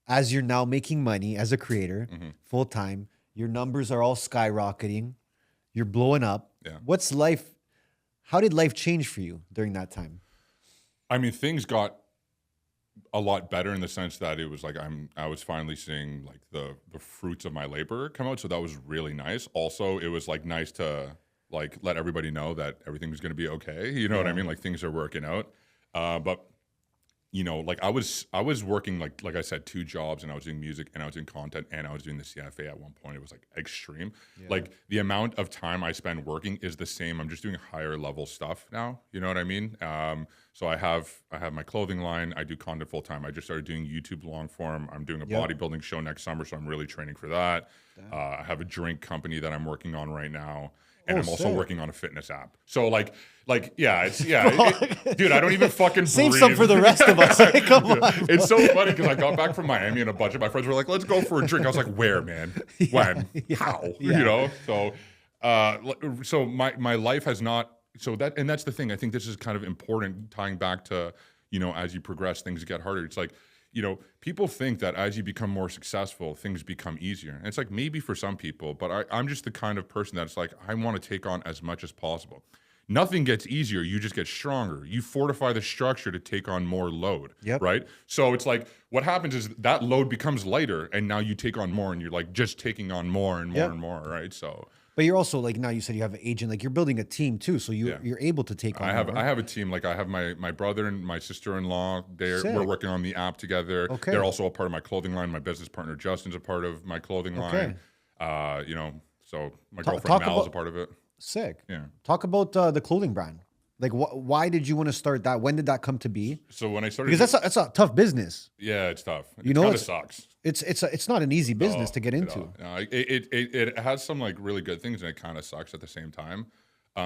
as you're now making money as a creator full time? Your numbers are all skyrocketing. You're blowing up. Yeah. How did life change for you during that time? I mean, things got a lot better in the sense that it was like I was finally seeing like the fruits of my labor come out. So that was really nice. Also, it was like nice to like let everybody know that everything was going to be okay. You know what I mean? Like things are working out. But like I was working like I said, 2 jobs, and I was doing music and I was doing content and I was doing the CFA at one point. It was like extreme. Yeah. Like the amount of time I spend working is the same. I'm just doing higher level stuff now. You know what I mean? So I have my clothing line. I do content full time. I just started doing YouTube long form. I'm doing a bodybuilding show next summer, so I'm really training for that. I have a drink company that I'm working on right now. And I'm also working on a fitness app. So dude, I don't even fucking save breathe. some for the rest of us. Come on. It's so funny because I got back from Miami on a budget. My friends were like, "Let's go for a drink." I was like, "Where, man? When? How?" Yeah. You know. So my life has not. So that's the thing. I think this is kind of important, tying back to as you progress, things get harder. It's like. People think that as you become more successful, things become easier. And it's like maybe for some people, but I'm just the kind of person that's like, I want to take on as much as possible. Nothing gets easier. You just get stronger. You fortify the structure to take on more load, right? So it's like what happens is that load becomes lighter and now you take on more and you're like just taking on more and more and more, right? So. But you're also like now you said you have an agent, like you're building a team too, so you're able to take on. I have a team. Like I have my brother and my sister-in-law. We're working on the app together. Okay. They're also a part of my clothing line. My business partner Justin's a part of my clothing line. So my Talk girlfriend Mal is about- a part of it. Sick. Yeah. Talk about the clothing brand. Like, why did you want to start that? When did that come to be? So when I started, Because that's a tough business. yeah, it's tough. You It know, kind of it's- sucks. It's not an easy business No, to get at into. all. No, it has some like really good things, and it kind of sucks at the same time.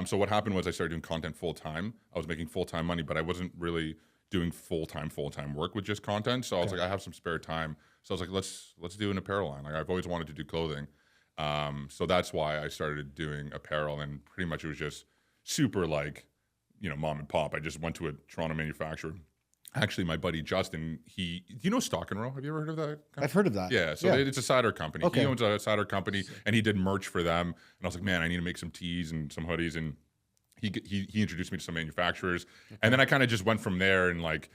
So what happened was I started doing content full time. I was making full time money, but I wasn't really doing full time work with just content. So I was like, I have some spare time. So I was like, let's do an apparel line. Like I've always wanted to do clothing. So that's why I started doing apparel, and pretty much it was just super like, mom and pop. I just went to a Toronto manufacturer. Actually, my buddy Justin, do you know Stock and Row? Have you ever heard of that? I've heard of that. Yeah, so it's a cider company. Okay. He owns a cider company, and he did merch for them. And I was like, man, I need to make some tees and some hoodies. And he introduced me to some manufacturers, and then I kind of just went from there and like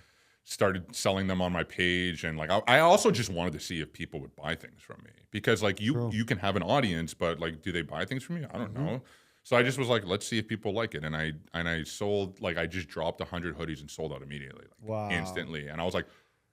started selling them on my page. And like I also just wanted to see if people would buy things from me, because like you can have an audience, but like, do they buy things from you? I don't know. So I just was like, let's see if people like it. And I sold, like, I just dropped 100 hoodies and sold out immediately, like instantly. And I was like,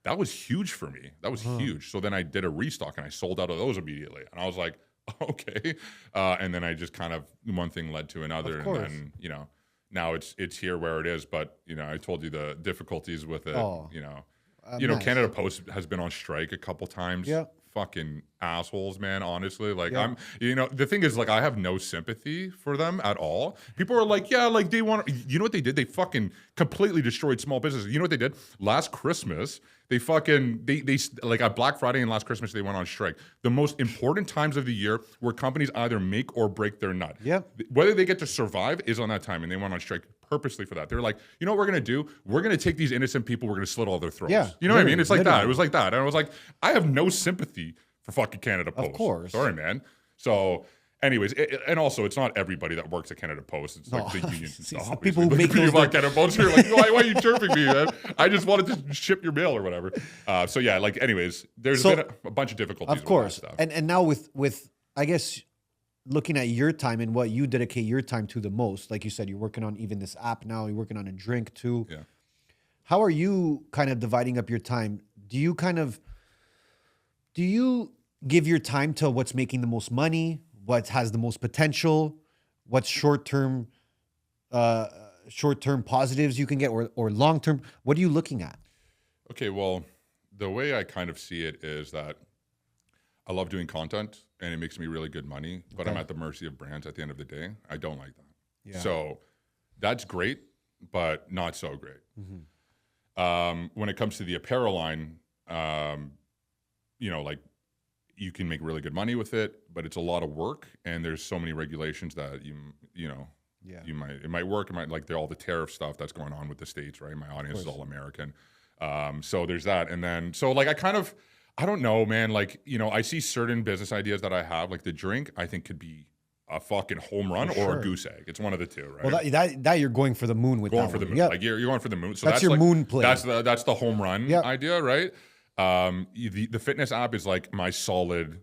that was huge for me. That was huge. So then I did a restock and I sold out of those immediately. And I was like, okay. And then I just kind of, one thing led to another. And then, now it's here where it is. But, I told you the difficulties with it, Nice. Canada Post has been on strike a couple times. Yeah. Fucking assholes, man, honestly. Like the thing is, like, I have no sympathy for them at all. People are like, yeah, like they want, what they did? They fucking completely destroyed small businesses. You know what they did? Last Christmas, they like at Black Friday and last Christmas, they went on strike. The most important times of the year where companies either make or break their nut. Yep. Whether they get to survive is on that time, and they went on strike purposely for that. They're like, you know what we're gonna do? We're gonna take these innocent people, we're gonna slit all their throats. Yeah, You know what I mean? It's like that. literally. It was like that. And I was like, I have no sympathy for fucking Canada Post. Of course. Sorry, man. So anyways, and also it's not everybody that works at Canada Post. It's like the unions and stuff. Some people who make people those like Canada Post, you're like, why are you chirping me, man? I just wanted to ship your mail or whatever. So yeah, like anyways, there's been a bunch of difficulties. Of course. With that stuff. And now with I guess looking at your time and what you dedicate your time to the most, like you said, you're working on even this app now, you're working on a drink too. Yeah. How are you kind of dividing up your time? Do you give your time to what's making the most money, what has the most potential, what's short-term positives you can get, or long-term? What are you looking at? Okay, well, the way I kind of see it is that I love doing content and it makes me really good money, but I'm at the mercy of brands at the end of the day. I don't like that. Yeah. So that's great, but not so great. When it comes to the apparel line, like you can make really good money with it, but it's a lot of work, and there's so many regulations that it might work. It might, like, all the tariff stuff that's going on with the States, right? My audience is all American. So there's that. And then, so like, I don't know, man. Like, I see certain business ideas that I have, like the drink, I think could be a fucking home run or a goose egg. It's one of the two, right? Well, that you're going for the moon with. Going for the moon. Yep. Like you're going for the moon. So that's your like, moon play. That's the home run idea, right? The fitness app is like my solid,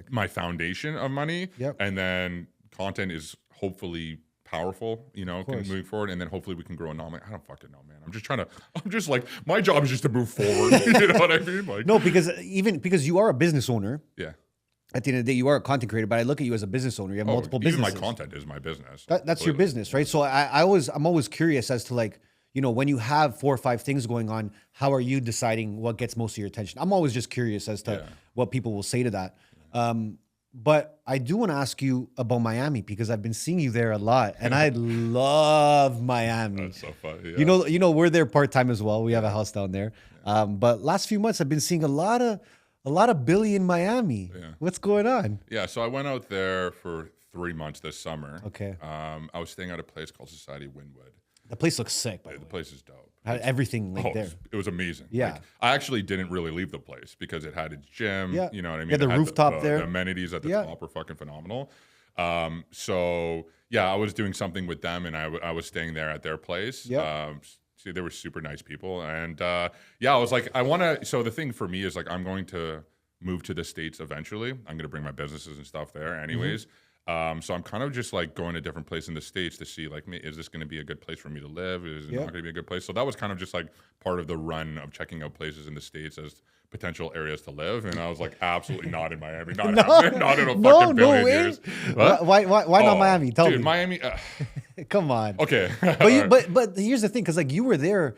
my foundation of money. Yep. And then content is hopefully powerful, moving forward, and then hopefully we can grow a nominee. I don't fucking know, man. I'm just like, my job is just to move forward. You know what I mean? Like, no, because you are a business owner. yeah. At the end of the day, you are a content creator, but I look at you as a business owner. You have multiple even businesses. my content is my business. That's your business, right? So I'm always curious as to, like, when you have 4 or 5 things going on, how are you deciding what gets most of your attention? I'm always just curious as to what people will say to that. But I do want to ask you about Miami, because I've been seeing you there a lot, and I love Miami. That's so fun. Yeah. You know, we're there part-time as well. We have a house down there. But last few months, I've been seeing a lot of Billy in Miami. Yeah. What's going on? Yeah, so I went out there for 3 months this summer. Okay. I was staying at a place called Society Wynwood. The place looks sick, by the way. The place is dope. Had everything there. It was amazing. Yeah. Like, I actually didn't really leave the place because it had its gym. Yeah. You know what I mean? Yeah, the It had rooftop there. The amenities at the top were fucking phenomenal. So yeah, I was doing something with them, and I was staying there at their place. Yeah. So they were super nice people, and I was like, I want to. So the thing for me is, like, I'm going to move to the States eventually. I'm going to bring my businesses and stuff there, anyways. So I'm kind of just like going to different places in the States to see like, is this going to be a good place for me to live? Is it not going to be a good place? So that was kind of just like part of the run of checking out places in the States as potential areas to live. And I was like, absolutely not in Miami. Not in a fucking billion years. What? Why not Miami? Tell me. Miami. Come on. Okay. But here's the thing, because like you were there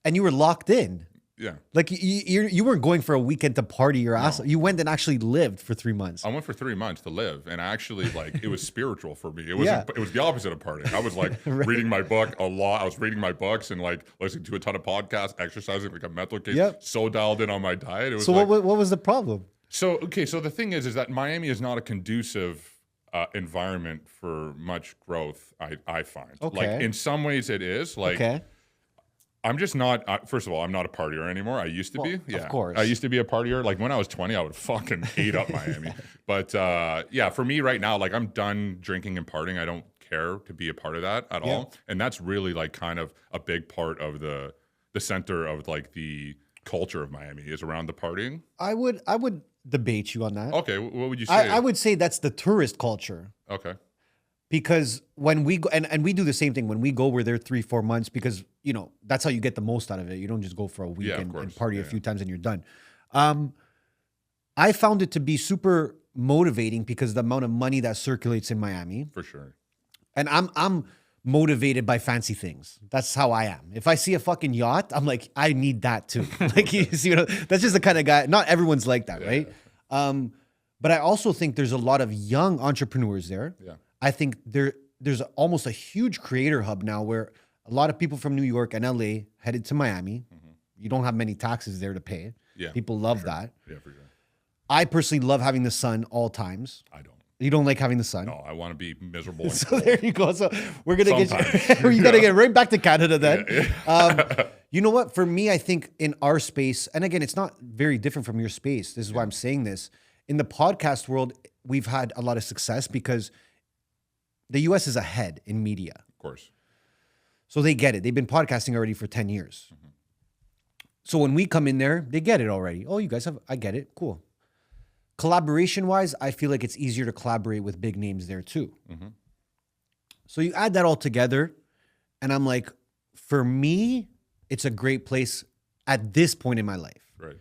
and you were locked in. Yeah. Like you weren't going for a weekend to party your ass off. You went and actually lived for 3 months. I went for 3 months to live, and I actually like it was spiritual for me. It was the opposite of partying. I was like reading my book a lot. I was reading my books and like listening to a ton of podcasts, exercising like a mental case. So dialed in on my diet. It was so what was the problem? So the thing is that Miami is not a conducive environment for much growth. I find like in some ways it is like. I'm just not, first of all, I'm not a partier anymore. I used to be. Yeah. Of course. I used to be a partier. Like when I was 20, I would fucking ate up Miami. But yeah, for me right now, like I'm done drinking and partying. I don't care to be a part of that at all. And that's really like kind of a big part of the center of like the culture of Miami is around the partying. I would debate you on that. Okay. What would you say? I would say that's the tourist culture. Okay. Because when we go, and we do the same thing when we go, we're there 3-4 months because, you know, that's how you get the most out of it. You don't just go for a week and party a few times and you're done. I found it to be super motivating because the amount of money that circulates in Miami. For sure. And I'm motivated by fancy things. That's how I am. If I see a fucking yacht, I'm like, I need that too. Like, you see, that's just the kind of guy. Not everyone's like that, right? But I also think there's a lot of young entrepreneurs there. Yeah. I think there's almost a huge creator hub now where a lot of people from New York and LA headed to Miami. You don't have many taxes there to pay. Yeah, people love that. Yeah, for sure. I personally love having the sun all times. I don't. You don't like having the sun? No, I want to be miserable. And so cold. There you go. So we're gonna get you gotta get right back to Canada then. You know what? For me, I think in our space, and again, it's not very different from your space. This is why I'm saying this. In the podcast world, we've had a lot of success because the US is ahead in media. Of course. So they get it. They've been podcasting already for 10 years. So when we come in there, they get it already. Oh, you guys have, I get it. Cool. Collaboration-wise, I feel like it's easier to collaborate with big names there too. So you add that all together, and I'm like, for me, it's a great place at this point in my life. Right.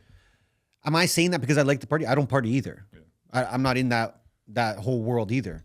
Am I saying that because I like to party? I don't party either. Yeah. I'm not in that whole world either.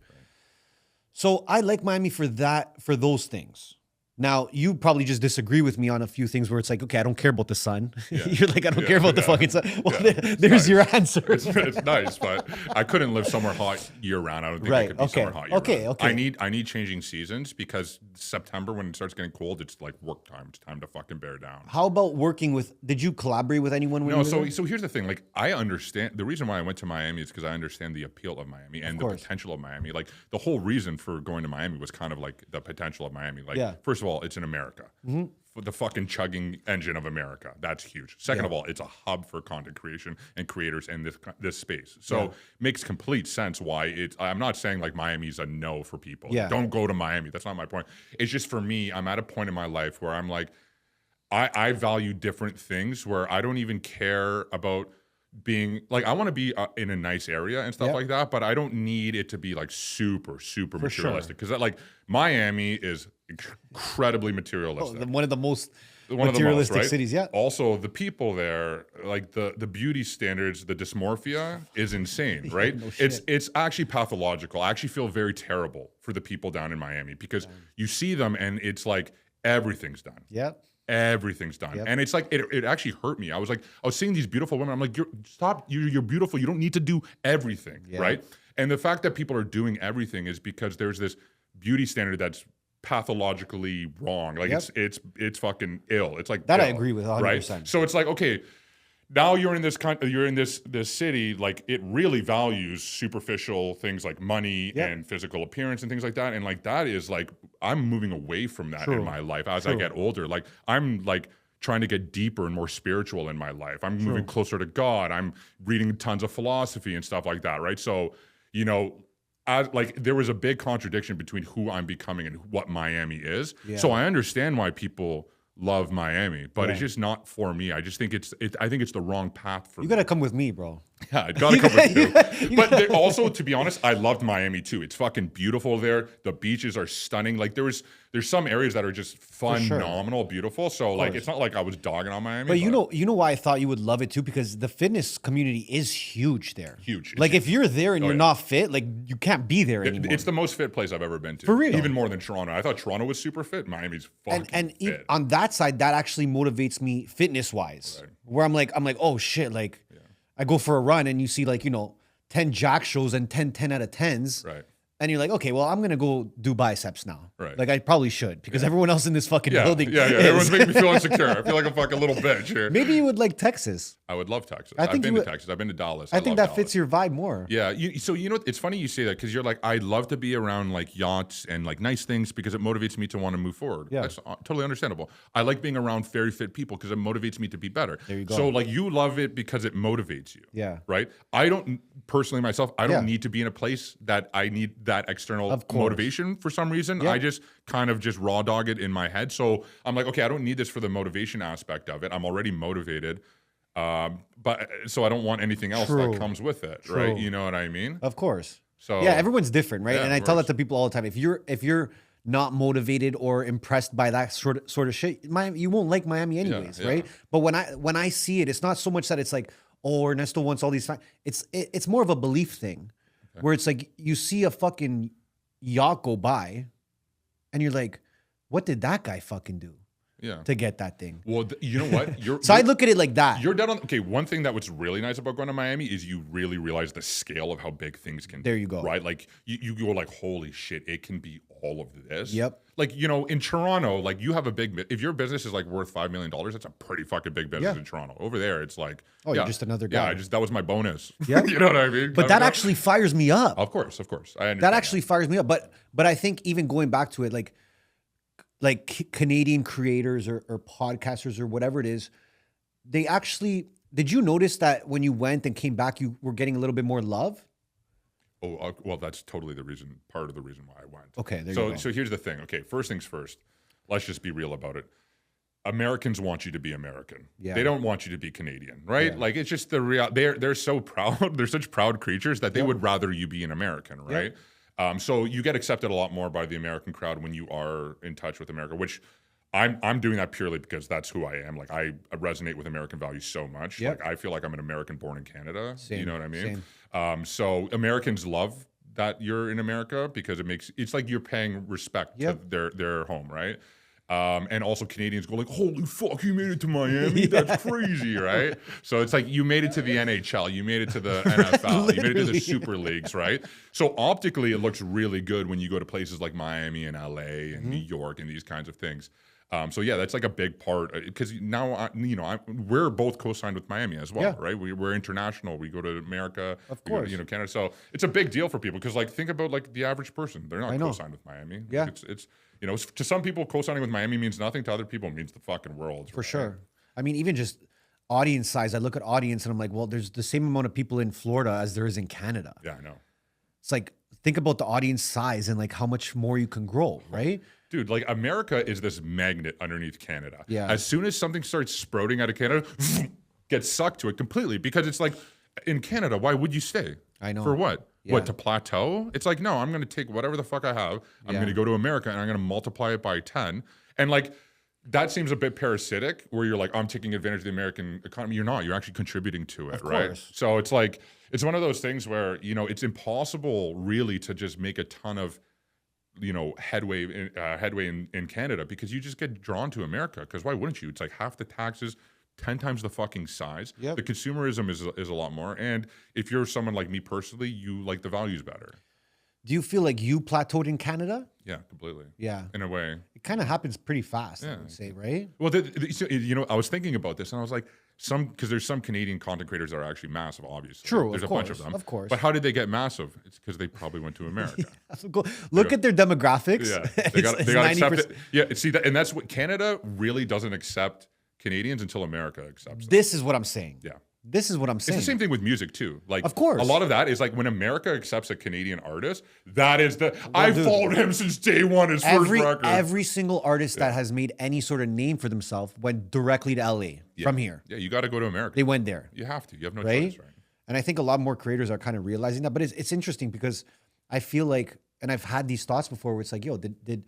So I like Miami for those things. Now, you probably just disagree with me on a few things where it's like, okay, I don't care about the sun. You're like, I don't care about the fucking sun. Well, there's your answer. It's nice, but I couldn't live somewhere hot year round. I don't think I could be somewhere hot year round. Okay. I need changing seasons because September, when it starts getting cold, it's like work time. It's time to fucking bear down. How about working with, did you collaborate with anyone when you were there? So here's the thing. Like, I understand, the reason why I went to Miami is because I understand the appeal of Miami and the potential of Miami. Like, the whole reason for going to Miami was kind of like the potential of Miami. Like, first of all, it's in America. The fucking chugging engine of America. That's huge. Second of all, it's a hub for content creation and creators in this space. So makes complete sense why I'm not saying like Miami's a no for people. Don't go to Miami. That's not my point. It's just for me, I'm at a point in my life where I'm like, I value different things where I don't even care about being like, I want to be in a nice area and stuff like that, but I don't need it to be like super materialistic because like Miami is incredibly materialistic. One of the most materialistic cities. Yeah. Also, the people there, like the beauty standards, the dysmorphia is insane, right? It's actually pathological. I actually feel very terrible for the people down in Miami because you see them and it's like everything's done. Yeah. Everything's done. And it's like, it actually hurt me. I was seeing these beautiful women. I'm like, you're beautiful. You don't need to do everything, right? And the fact that people are doing everything is because there's this beauty standard that's pathologically wrong. Like it's fucking ill. It's like that ill, I agree with 100%. Right? So it's like, okay, now you're in this city, like it really values superficial things like money and physical appearance and things like that. And like that is like, I'm moving away from that in my life as I get older. Like I'm like trying to get deeper and more spiritual in my life. I'm moving closer to God. I'm reading tons of philosophy and stuff like that, right? So, you know, there was a big contradiction between who I'm becoming and what Miami is. So I understand why people love Miami, but it's just not for me. I just think I think it's the wrong path for me. You got to come with me, bro. Yeah, I gotta come with two. But also, to be honest, I loved Miami too. It's fucking beautiful there. The beaches are stunning. Like there's some areas that are just phenomenal, beautiful. So like, it's not like I was dogging on Miami. But you know why I thought you would love it too? Because the fitness community is huge there. Huge. Like if you're there and you're not fit, like you can't be there anymore. It's the most fit place I've ever been to. For real. Even more than Toronto. I thought Toronto was super fit. Miami's fucking fit. On that side, that actually motivates me fitness wise. Right. Where I'm like, oh shit, like I go for a run and you see like, 10 jack shows and 10 out of 10s. Right. And you're like, okay, well, I'm going to go do biceps now. Right. Like I probably should because everyone else in this fucking building is. Everyone's making me feel insecure. I feel like a fucking little bitch here. Maybe you would like Texas. I would love Texas. I've been to Texas. I've been to Dallas. I think that fits your vibe more. Yeah. So it's funny you say that because you're like, I love to be around like yachts and like nice things because it motivates me to want to move forward. Yeah. That's totally understandable. I like being around very fit people because it motivates me to be better. There you go. So like you love it because it motivates you. Yeah. Right. I don't personally myself, I don't need to be in a place that I need that external motivation for some reason. I just kind of just raw dog it in my head. So I'm like, okay, I don't need this for the motivation aspect of it. I'm already motivated. But so I don't want anything else that comes with it, right? You know what I mean? Of course. So yeah, everyone's different, right? Yeah, and I tell that to people all the time. If you're not motivated or impressed by that sort of shit, you won't like Miami anyways, right? But when I see it, it's not so much that it's like, oh, Ernesto wants all these. It's more of a belief thing, where it's like you see a fucking yacht go by, and you're like, what did that guy fucking do? To get that thing. Well, you know what? So I look at it like that. You're dead on. Okay, one thing that was really nice about going to Miami is you really realize the scale of how big things can be. There you go. Right? Like you go like, holy shit, it can be all of this. Yep. Like, in Toronto, like you have if your business is like worth $5 million, that's a pretty fucking big business in Toronto. Over there, it's like, you're just another guy. Yeah, that was my bonus. Yeah. You know what I mean? But that actually fires me up. Of course. I understand. That actually fires me up. But I think even going back to it, like Canadian creators or podcasters or whatever it is, they actually, did you notice that when you went and came back, you were getting a little bit more love? Oh, well, that's totally part of the reason why I went. Okay, there you go. So here's the thing. Okay, first things first. Let's just be real about it. Americans want you to be American. Yeah. They don't want you to be Canadian, right? Yeah. Like it's just the real. They're so proud. They're such proud creatures that they would rather you be an American, right? So you get accepted a lot more by the American crowd when you are in touch with America, which I'm doing that purely because that's who I am. Like I resonate with American values so much. Like I feel like I'm an American born in Canada. Same, you know what I mean? Same. So Americans love that you're in America because it's like you're paying respect to their home, right? And also Canadians go like, holy fuck, you made it to Miami? That's crazy, right? So it's like you made it to the NHL, you made it to the NFL, you made it to the Super Leagues, right? So optically, it looks really good when you go to places like Miami and LA and New York and these kinds of things. So yeah, that's like a big part because now we're both co-signed with Miami as well, right? We're international. We go to America, of course, go to Canada. So it's a big deal for people because like think about like the average person, they're not co-signed with Miami. Yeah, it's to some people co-signing with Miami means nothing. To other people, it means the fucking world. For sure. I mean, even just audience size. I look at audience and I'm like, well, there's the same amount of people in Florida as there is in Canada. Yeah, I know. It's like think about the audience size and like how much more you can grow, right? Dude, like America is this magnet underneath Canada. Yeah. As soon as something starts sprouting out of Canada, gets sucked to it completely because it's like in Canada, why would you stay? I know. For what? Yeah. What, to plateau? It's like, no, I'm going to take whatever the fuck I have. I'm going to go to America and I'm going to multiply it by 10. And like, that seems a bit parasitic where you're like, I'm taking advantage of the American economy. You're not. You're actually contributing to it, right? So it's like, it's one of those things where, it's impossible really to just make a ton of headway in Canada because you just get drawn to America because why wouldn't you? It's like half the taxes, 10 times the fucking size. The consumerism is a lot more. And if you're someone like me personally, you like the values better. Do you feel like you plateaued in Canada? Yeah, completely. Yeah. In a way. It kind of happens pretty fast, I would say, right? Well, I was thinking about this and I was like, because there's some Canadian content creators that are actually massive, obviously. True, there's of a bunch of them. Of course. But how did they get massive? It's because they probably went to America. Look at their demographics. Yeah, they got accepted. Yeah, see that, and that's what Canada really doesn't accept Canadians until America accepts them. This is what I'm saying. Yeah. This is what I'm saying. It's the same thing with music too. Like, of course, a lot of that is like when America accepts a Canadian artist. That is I've followed him since day one. His first record. Every single artist that has made any sort of name for themselves went directly to LA from here. Yeah, you got to go to America. They went there. You have to. You have no choice, right? And I think a lot more creators are kind of realizing that. But it's interesting because I feel like, and I've had these thoughts before where it's like, yo, did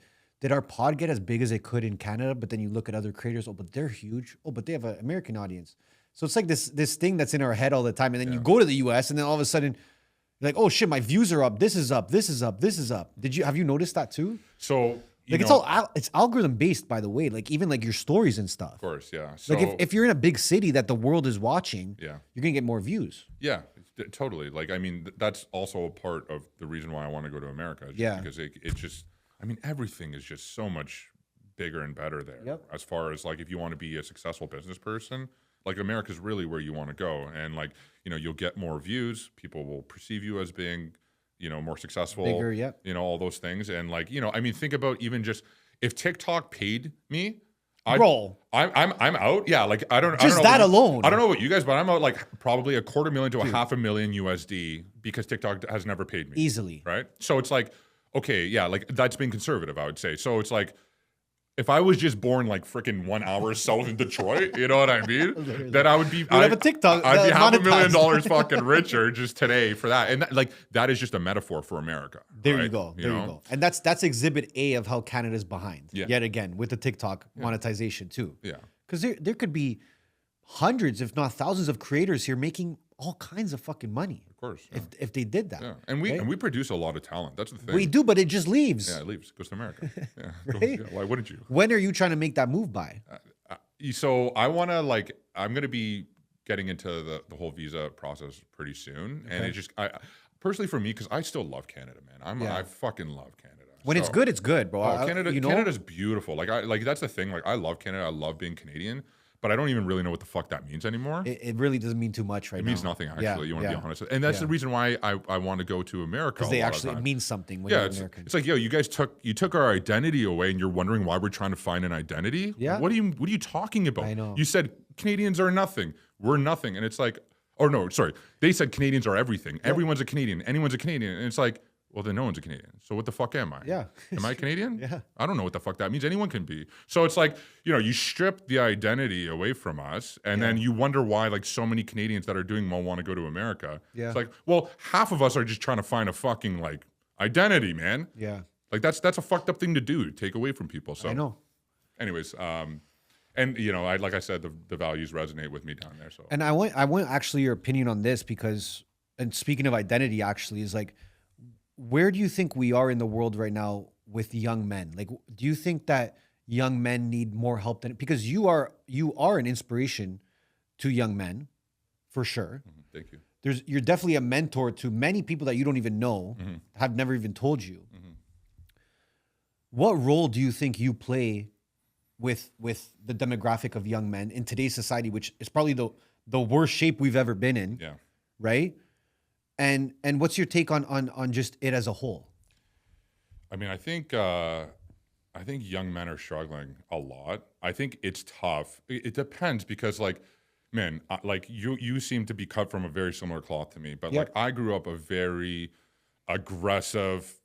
our pod get as big as it could in Canada? But then you look at other creators, oh, but they're huge. Oh, but they have an American audience. So it's like this thing that's in our head all the time. And then you go to the US and then all of a sudden, you're like, oh shit, my views are up. This is up. This is up. This is up. Have you noticed that too? So like it's algorithm based, by the way. Like even like your stories and stuff. of course, yeah. So, Like if you're in a big city that the world is watching, you're gonna get more views. Yeah, totally. Like I mean, that's also a part of the reason why I want to go to America. Because it just, I mean, everything is just so much bigger and better there. Yep. As far as like if you want to be a successful business person, like America's really where you want to go, and like you'll get more views. People will perceive you as being more successful, bigger, all those things, and like I mean, think about even just if TikTok paid me. Bro, I'm out. Yeah, like I don't know that alone. I don't know about you guys, but I'm out like probably $250,000 to $500,000 USD because TikTok has never paid me easily. Right. So it's like, okay, yeah, like that's being conservative, I would say. So it's like, if I was just born like freaking 1 hour south of Detroit, you know what I mean? Then I would be. I'd have a TikTok. I'd be $500,000 fucking richer just today for that, and that is just a metaphor for America. There right? you go. There you go. And that's exhibit A of how Canada's behind. Yeah. Yet again with the TikTok monetization too. Yeah. Because there could be hundreds, if not thousands, of creators here making all kinds of fucking money. Of course. Yeah. If they did that. Yeah. And we produce a lot of talent. That's the thing. We do, but it just leaves. Yeah, it leaves. It goes to America. Yeah. Right? Why wouldn't you? When are you trying to make that move by? So I want to I'm going to be getting into the whole visa process pretty soon. Okay. And it's just, personally for me, because I still love Canada, man. I fucking love Canada. When it's good, bro. Canada's beautiful. Like that's the thing. Like I love Canada. I love being Canadian. But I don't even really know what the fuck that means anymore. It really doesn't mean too much right now. It means nothing, actually. You want to be honest. And that's the reason why I want to go to America. Because it means something when you're American. It's like, yo, you guys took our identity away and you're wondering why we're trying to find an identity? Yeah. What are you talking about? I know. You said Canadians are nothing. We're nothing. And it's like, oh no, sorry. They said Canadians are everything. Yep. Everyone's a Canadian. Anyone's a Canadian. And it's like, well, then no one's a Canadian. So what the fuck am I? Yeah. Am I Canadian? Yeah. I don't know what the fuck that means. Anyone can be. So it's like, you strip the identity away from us, and then you wonder why like so many Canadians that are doing well want to go to America. Yeah. It's like, well, half of us are just trying to find a fucking like identity, man. Yeah. Like that's a fucked up thing to do, to take away from people. So I know. Anyways, and like I said, the values resonate with me down there. So and I want actually your opinion on this because, and speaking of identity, actually is like, where do you think we are in the world right now with young men? Like, do you think that young men need more help than, because you are an inspiration to young men, for sure. Mm-hmm. Thank you. You're definitely a mentor to many people that you don't even know, have never even told you. Mm-hmm. What role do you think you play with the demographic of young men in today's society, which is probably the worst shape we've ever been in? Yeah. Right? And what's your take on just it as a whole? I mean, I think young men are struggling a lot. I think it's tough. It depends because, like, man, like you seem to be cut from a very similar cloth to me. But like, I grew up a very aggressive,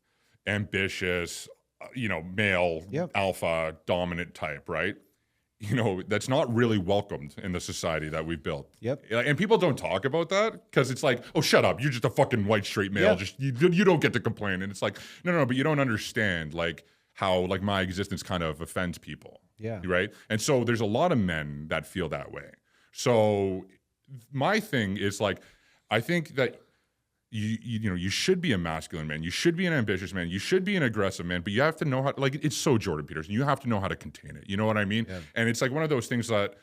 ambitious, male, alpha, dominant type, right? That's not really welcomed in the society that we've built. Yep. And people don't talk about that because it's like, oh, shut up. You're just a fucking white straight male. Yep. Just you don't get to complain. And it's like, no, but you don't understand like how like my existence kind of offends people. Yeah. Right. And so there's a lot of men that feel that way. So my thing is like, I think that you should be a masculine man. You should be an ambitious man. You should be an aggressive man, but you have to know how, like, it's so Jordan Peterson. You have to know how to contain it. You know what I mean? Yeah. And it's like one of those things that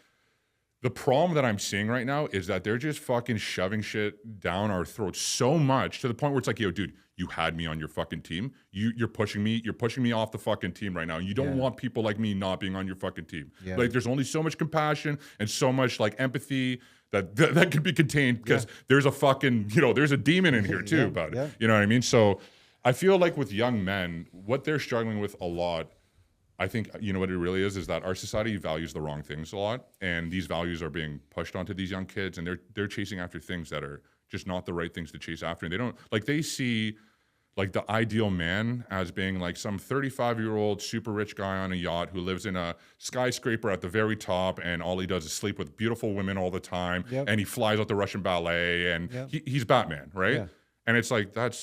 the problem that I'm seeing right now is that they're just fucking shoving shit down our throats so much to the point where it's like, yo, dude, you had me on your fucking team. You're pushing me off the fucking team right now. You don't want people like me not being on your fucking team. Yeah. Like, there's only so much compassion and so much like empathy that can be contained because there's a fucking, there's a demon in here too about it. You know what I mean? So I feel like with young men, what they're struggling with a lot, I think, what it really is that our society values the wrong things a lot. And these values are being pushed onto these young kids, and they're chasing after things that are just not the right things to chase after. And they don't, like, they see like the ideal man as being like some 35-year-old super rich guy on a yacht who lives in a skyscraper at the very top, and all he does is sleep with beautiful women all the time, Yep. and he flies out the Russian ballet, and Yep. he's Batman, right? Yeah. And it's like that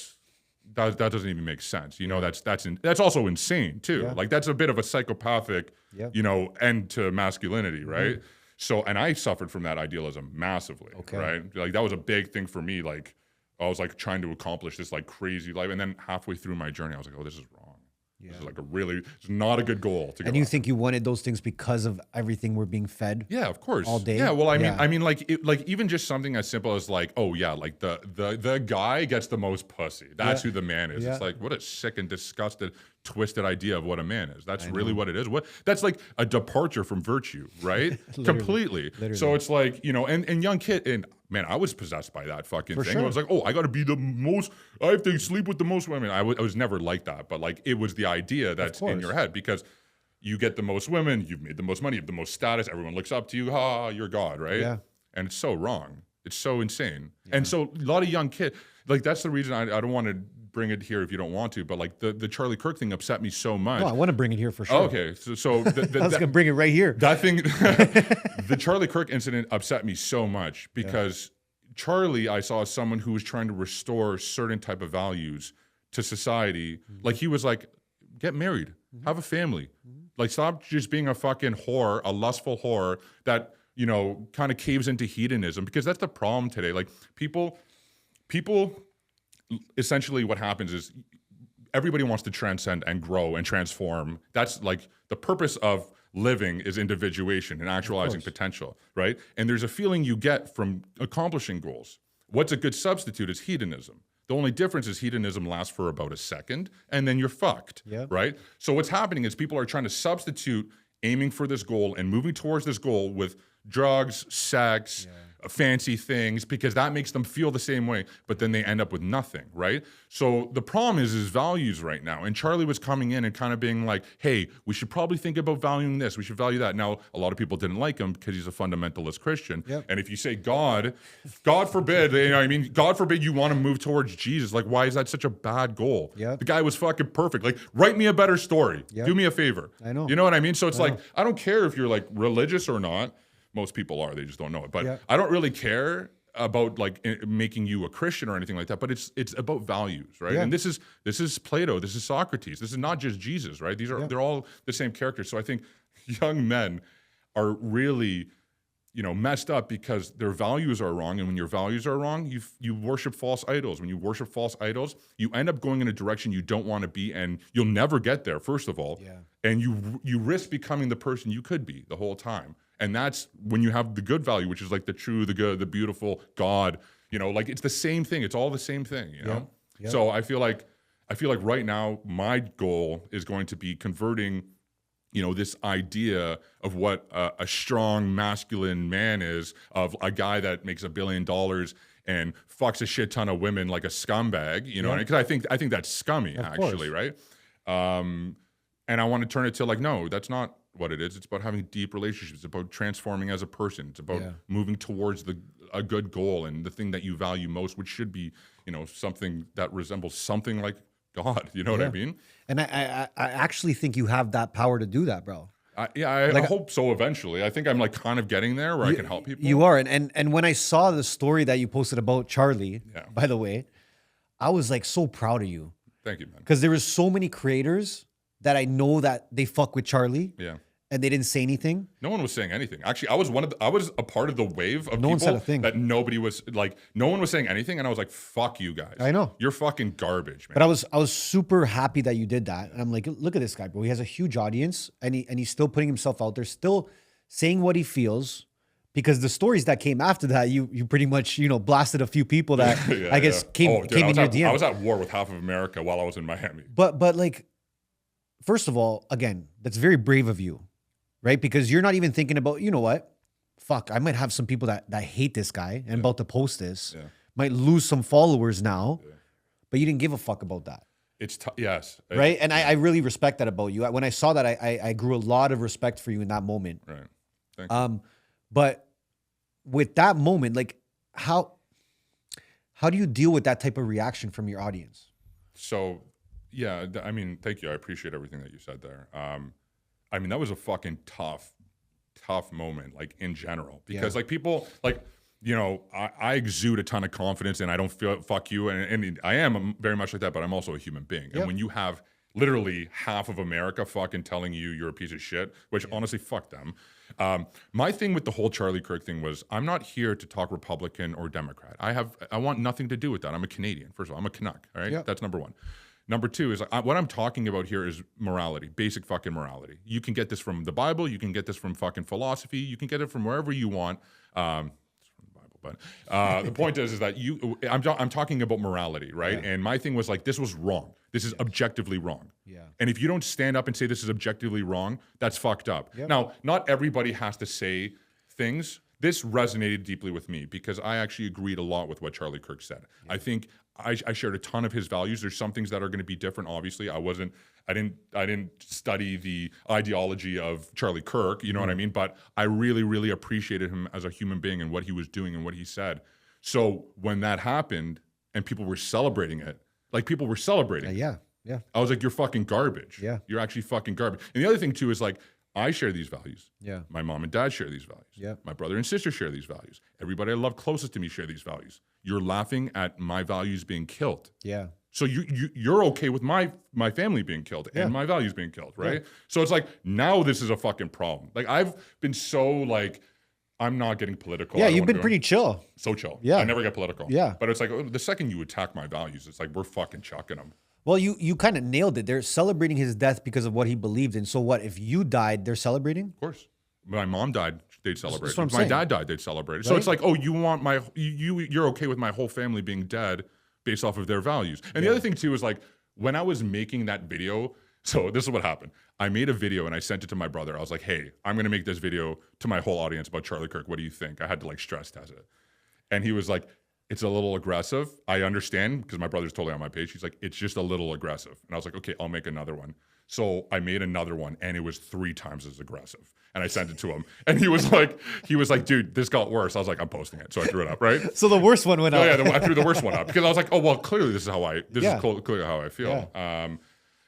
doesn't even make sense. You know, that's also insane too. Yeah. Like that's a bit of a psychopathic, Yep. you know, end to masculinity, right? So, and I suffered from that idealism massively, right? Like that was a big thing for me. Like I was like trying to accomplish this like crazy life, and then halfway through my journey, I was like, oh, this is wrong. Yeah. This is like it's not a good goal to go And you after. think you wanted those things because of everything we're being fed? Yeah, of course. All day? Yeah, well, Yeah. I mean, like even just something as simple as like, oh yeah, like the guy gets the most pussy. That's who the man is. Yeah. It's like what a sick and disgusted, twisted idea of what a man is. That's really what it is. That's like a departure from virtue, right? Completely. So it's like, you know, and young kid, and man, I was possessed by that fucking thing. sure. I was like, oh, I got to be the most. I have to sleep with the most women. I was never like that, but like it was the idea that's in your head because you get the most women, you've made the most money, you have the most status, everyone looks up to you, you're God, right? Yeah. And it's so wrong. It's so insane. Yeah. And so a lot of young kids, like that's the reason I don't want to bring it here if you don't want to, but like the Charlie Kirk thing upset me so much. No, I want to bring it here for sure. Oh, okay. So I was going to bring it right here. that thing, the Charlie Kirk incident upset me so much because Charlie, I saw as someone who was trying to restore certain type of values to society. Like he was like, get married, have a family. Like stop just being a fucking whore, a lustful whore that, you know, kind of caves into hedonism, because that's the problem today. Like people essentially what happens is everybody wants to transcend and grow and transform. That's like the purpose of living is individuation and actualizing potential, right? And there's a feeling you get from accomplishing goals. What's a good substitute is hedonism. The only difference is hedonism lasts for about a second and then you're fucked, right? So what's happening is people are trying to substitute aiming for this goal and moving towards this goal with drugs, sex, fancy things, because that makes them feel the same way, but then they end up with nothing, right? So the problem is values right now. And Charlie was coming in and kind of being like, hey, we should probably think about valuing this. We should value that. Now, a lot of people didn't like him because he's a fundamentalist Christian. And if you say God forbid, you know what I mean? God forbid you want to move towards Jesus. Like, why is that such a bad goal? The guy was fucking perfect. Like, write me a better story. Do me a favor. I know. You know what I mean? So it's like, I don't care if you're like religious or not. Most people are, they just don't know it. But I don't really care about like making you a Christian or anything like that. But it's about values, right? And this is Plato, this is Socrates, this is not just Jesus, right? These are they're all the same characters. So I think young men are really, you know, messed up because their values are wrong. And when your values are wrong, you worship false idols. When you worship false idols, you end up going in a direction you don't want to be, and you'll never get there, first of all. And you risk becoming the person you could be the whole time. And that's when you have the good value, which is like the true, the good, the beautiful, God, you know, like it's the same thing. It's all the same thing, you know? So I feel like right now my goal is going to be converting, you know, this idea of what a strong masculine man is, of a guy that makes $1 billion and fucks a shit ton of women like a scumbag, you know, because I think that's scummy, actually, right? And I want to turn it to like, no, that's not what it is. It's about having deep relationships. It's about transforming as a person. It's about moving towards a good goal and the thing that you value most, which should be, you know, something that resembles something like God. You know what I mean? And I actually think you have that power to do that, bro. I hope so eventually. I think I'm like kind of getting there where I can help people. You are. And when I saw the story that you posted about Charlie, by the way, I was like so proud of you. Thank you, man. Because there was so many creators that I know that they fuck with Charlie. And they didn't say anything. No one was saying anything. Actually, I was a part of the wave of no one said a people thing. that nobody was like, no one was saying anything. And I was like, fuck you guys. I know. You're fucking garbage, man. But I was super happy that you did that. And I'm like, look at this guy, bro. He has a huge audience and he's still putting himself out there, still saying what he feels. Because the stories that came after that, you pretty much, you know, blasted a few people that I guess came in your DM. I was at war with half of America while I was in Miami. But like, first of all, again, that's very brave of you. Right? Because you're not even thinking about, you know what? Fuck, I might have some people that hate this guy and about to post this. Might lose some followers now. But you didn't give a fuck about that. It's yes. Right? And I really respect that about you. When I saw that, I grew a lot of respect for you in that moment. Right. Thank you. But with that moment, like how do you deal with that type of reaction from your audience? So, yeah, I mean, thank you. I appreciate everything that you said there. I mean, that was a fucking tough moment, like in general, because like people, like, you know, I exude a ton of confidence and I don't feel fuck you. And I am very much like that, but I'm also a human being. And when you have literally half of America fucking telling you you're a piece of shit, which honestly, fuck them. My thing with the whole Charlie Kirk thing was I'm not here to talk Republican or Democrat. I want nothing to do with that. I'm a Canadian. First of all, I'm a Canuck. All right. That's number one. Number two is what I'm talking about here is morality, basic fucking morality. You can get this from the Bible. You can get this from fucking philosophy. You can get it from wherever you want. But the point is that I'm talking about morality, right? And my thing was like, this was wrong. This is objectively wrong. And if you don't stand up and say this is objectively wrong, that's fucked up. Now, not everybody has to say things. This resonated deeply with me because I actually agreed a lot with what Charlie Kirk said. I think I shared a ton of his values. There's some things that are going to be different. Obviously, I didn't study the ideology of Charlie Kirk. You know what I mean? But I really, really appreciated him as a human being and what he was doing and what he said. So when that happened and people were celebrating it, like people were celebrating. Yeah. I was like, you're fucking garbage. Yeah. You're actually fucking garbage. And the other thing too is like, I share these values. Yeah. My mom and dad share these values. Yeah. My brother and sister share these values. Everybody I love closest to me share these values. You're laughing at my values being killed. Yeah. So you're okay with my family being killed and my values being killed, right? So it's like, now this is a fucking problem. Like I've been so like, I'm not getting political. Yeah, you've been pretty chill. So chill. Yeah. I never get political. Yeah. But it's like, the second you attack my values, it's like, we're fucking chucking them. Well, you kind of nailed it. They're celebrating his death because of what he believed in. So what, if you died, they're celebrating? Of course. My mom died, they'd celebrate. That's what I'm If my saying. dad died, they'd celebrate. Right? So it's like, oh, you want you're okay with my whole family being dead based off of their values. And the other thing too is like, when I was making that video, so this is what happened. I made a video and I sent it to my brother. I was like, hey, I'm going to make this video to my whole audience about Charlie Kirk. What do you think? I had to like stress test it. And he was like, it's a little aggressive. I understand, because my brother's totally on my page. He's like, it's just a little aggressive. And I was like, okay, I'll make another one. So I made another one and it was 3 times as aggressive. And I sent it to him. And he was like, dude, this got worse. I was like, I'm posting it. So I threw it up, right? So the worst one went up. Yeah, I threw the worst one up because I was like, oh, well, clearly this is clearly how I feel. Yeah.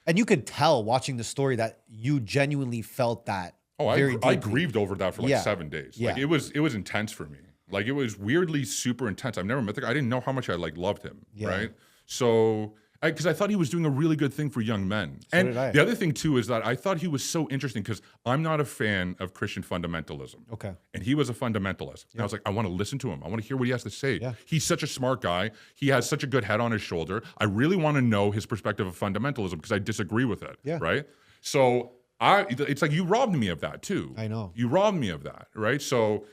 And you could tell watching the story that you genuinely felt that. Oh, I grieved over that for like 7 days. Yeah. Like it was intense for me. Like it was weirdly super intense. I've never met the guy. I didn't know how much I like loved him. Right. So because I thought he was doing a really good thing for young men. So and did I. The other thing too is that I thought he was so interesting because I'm not a fan of Christian fundamentalism. Okay. And he was a fundamentalist. And I was like, I want to listen to him. I want to hear what he has to say. Yeah. He's such a smart guy. He has such a good head on his shoulder. I really want to know his perspective of fundamentalism because I disagree with it. Yeah. Right. So it's like you robbed me of that too. I know. You robbed me of that. Right. So,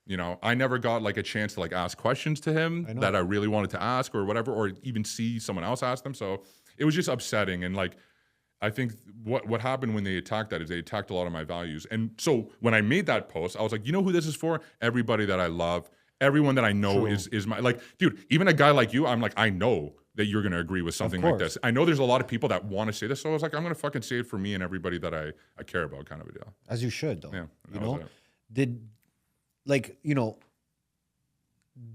you know, I never got like a chance to like ask questions to him that I really wanted to ask or whatever, or even see someone else ask them. So it was just upsetting. And like, I think what happened when they attacked that is they attacked a lot of my values. And so when I made that post, I was like, you know who this is for? Everybody that I love, everyone that I know is my, like, dude, even a guy like you, I'm like, I know that you're going to agree with something like this. I know there's a lot of people that want to say this. So I was like, I'm going to fucking say it for me and everybody that I care about, kind of a deal. As you should, though. Yeah. You know,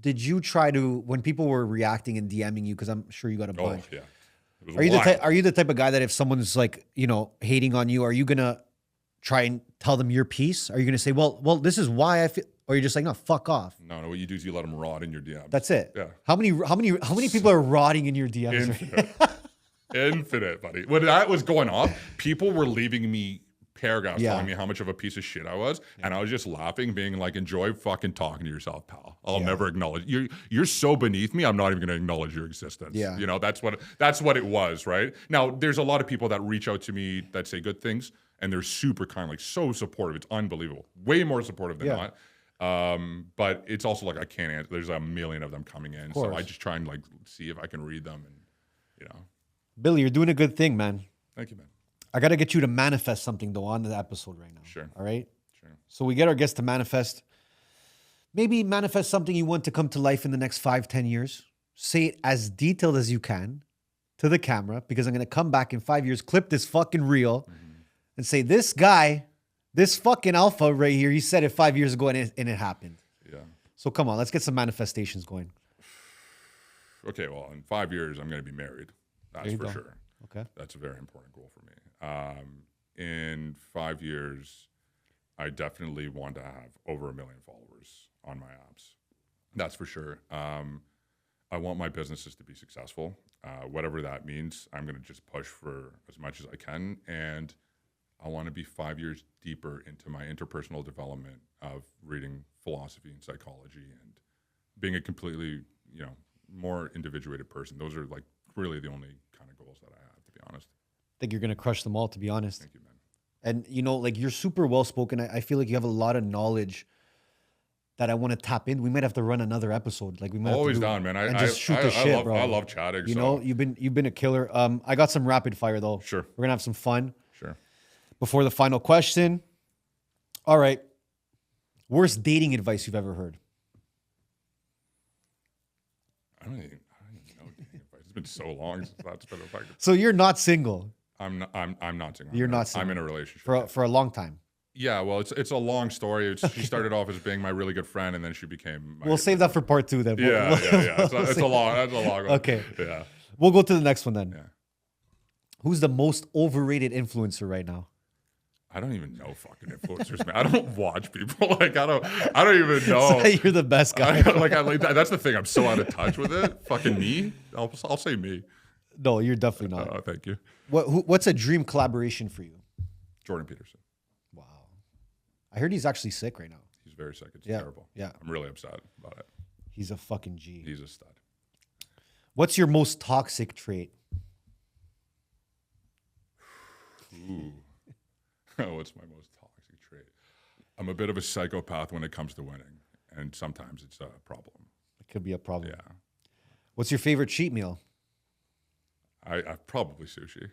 did you try to, when people were reacting and DMing you, because I'm sure you got a bunch. Oh, yeah. Are you the type of guy that if someone's like, you know, hating on you, are you going to try and tell them your piece? Are you going to say, well, this is why I feel, or you're just like, no, fuck off? No, what you do is you let them rot in your DMs. That's it. Yeah. How many people are rotting in your DMs? Infinite. Infinite, buddy. When that was going off, people were leaving me paragraphs telling me how much of a piece of shit I was, and I was just laughing, being like, enjoy fucking talking to yourself, pal. I'll never acknowledge you're so beneath me, I'm not even gonna acknowledge your existence. Yeah. You know, that's what it was, right? Now there's a lot of people that reach out to me that say good things, and they're super kind, like so supportive. It's unbelievable. Way more supportive than not. But it's also like I can't answer. There's a million of them coming in. So I just try and like see if I can read them, and you know. Billy, you're doing a good thing, man. Thank you, man. I got to get you to manifest something, though, on the episode right now. Sure. All right? Sure. So we get our guests to manifest. Maybe manifest something you want to come to life in the next 5-10 years. Say it as detailed as you can to the camera, because I'm going to come back in 5 years, clip this fucking reel, and say, this guy, this fucking alpha right here, he said it 5 years ago and it happened. Yeah. So come on, let's get some manifestations going. Okay, well, in 5 years, I'm going to be married. That's for sure. Okay. That's a very important goal for me. In 5 years, I definitely want to have over 1 million followers on my apps. That's for sure. I want my businesses to be successful. Whatever that means, I'm going to just push for as much as I can. And I want to be 5 years deeper into my interpersonal development of reading philosophy and psychology and being a completely, more individuated person. Those are like really the only kind of goals that I have, to be honest. I think you're going to crush them all, to be honest. Thank you, man. And, like, you're super well-spoken. I feel like you have a lot of knowledge that I want to tap in. We might have to run another episode. Like, we might Always have to down, man. I just shoot the shit, bro. I love chatting. You've been a killer. I got some rapid fire though. Sure. We're gonna have some fun. Sure. Before the final question. All right. Worst dating advice you've ever heard? I don't even know dating advice. It's been so long since that's been effective. So you're not single. I'm not single. You're not single. I'm in a relationship for a long time. Yeah, well, it's a long story. She started off as being my really good friend, and then she became. We'll save that for part 2 then. Yeah. It's a long. That's a long one. Okay. Yeah. We'll go to the next one then. Yeah. Who's the most overrated influencer right now? I don't even know fucking influencers, man. I don't watch people. Like I don't even know. So you're the best guy. That's the thing. I'm so out of touch with it. Fucking me. I'll say me. No, you're definitely not. Thank you. What's a dream collaboration for you? Jordan Peterson. Wow. I heard he's actually sick right now. He's very sick. It's terrible. Yeah. I'm really upset about it. He's a fucking G. He's a stud. What's your most toxic trait? Ooh. What's my most toxic trait? I'm a bit of a psychopath when it comes to winning, and sometimes it's a problem. It could be a problem. Yeah. What's your favorite cheat meal? I probably sushi.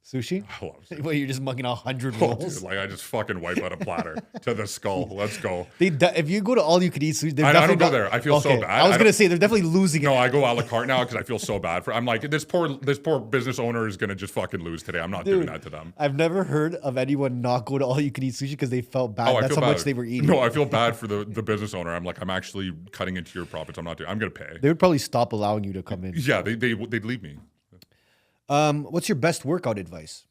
Sushi? I love sushi. Well, you're just mugging 100 Oh, rolls. dude, like I just fucking wipe out a platter to the skull. Let's go. If you go to all you could eat sushi, I don't go there. I feel so bad. I was gonna say they're definitely losing it. No, I go a la carte now because I feel so bad for. I'm like this poor business owner is gonna just fucking lose today. I'm not doing that to them. I've never heard of anyone not go to all you could eat sushi because they felt bad. Oh, That's how much they were eating. No, I feel bad for the business owner. I'm like I'm actually cutting into your profits. I'm gonna pay. They would probably stop allowing you to come in. Yeah, they'd leave me. What's your best workout advice?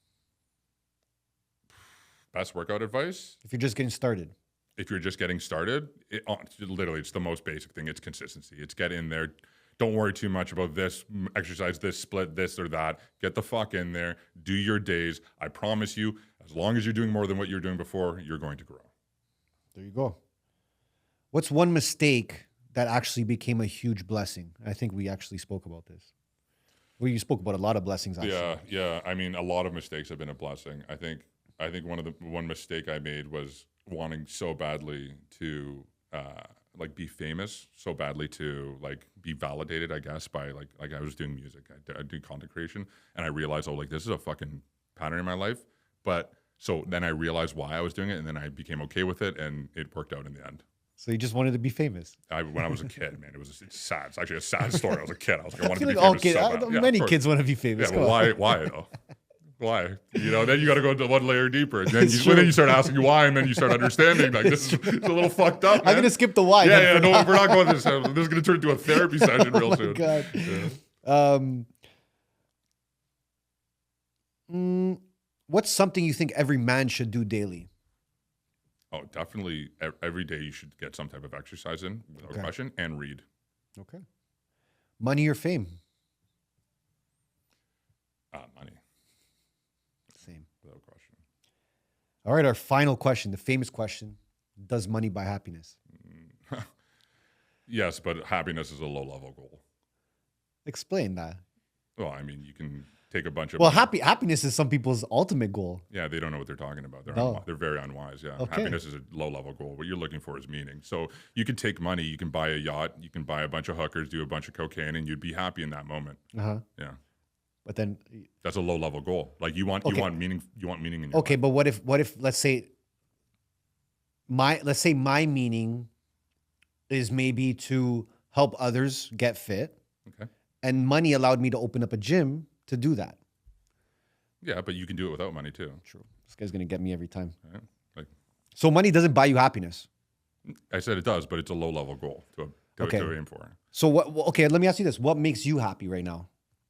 Best workout advice? If you're just getting started. If you're just getting started, literally, it's the most basic thing. It's consistency. It's get in there. Don't worry too much about this exercise, this split, this or that. Get the fuck in there. Do your days. I promise you, as long as you're doing more than what you're doing before, you're going to grow. There you go. What's one mistake that actually became a huge blessing? I think we actually spoke about this. Well, you spoke about a lot of blessings, actually. Yeah. I mean, a lot of mistakes have been a blessing. I think one mistake I made was wanting so badly to be famous, so badly to be validated, I guess, by like I was doing music, I do content creation, and I realized, this is a fucking pattern in my life. But so then I realized why I was doing it, and then I became okay with it, and it worked out in the end. So you just wanted to be famous? When I was a kid, man, it's sad. It's actually a sad story. I was a kid. I was like, I wanted to be all famous kids, so bad. many kids want to be famous. Yeah, well, why though? Why? Then you got to go to one layer deeper. And then you start asking why, and then you start understanding, this is a little fucked up, man. I'm going to skip the why. Yeah, no, we're not going to this. This is going to turn into a therapy session real soon. God. Yeah. What's something you think every man should do daily? Oh, definitely. Every day you should get some type of exercise in, without question, and read. Okay. Money or fame? Money. Same. Without question. All right, our final question, the famous question. Does money buy happiness? Yes, but happiness is a low-level goal. Explain that. Well, I mean, you can take a bunch of... Well, happiness is some people's ultimate goal. Yeah, they don't know what they're talking about. They're very unwise, yeah. Okay. Happiness is a low-level goal. What you're looking for is meaning. So you can take money, you can buy a yacht, you can buy a bunch of hookers, do a bunch of cocaine, and you'd be happy in that moment. Uh-huh. Yeah. But then... That's a low-level goal. You want meaning in your life. Okay, but what if let's say my meaning is maybe to help others get fit. Okay. And money allowed me to open up a gym to do that. Yeah, but you can do it without money too. True. This guy's gonna get me every time. Right? So money doesn't buy you happiness. I said it does, but it's a low-level goal to aim for. So what? Okay, let me ask you this: what makes you happy right now?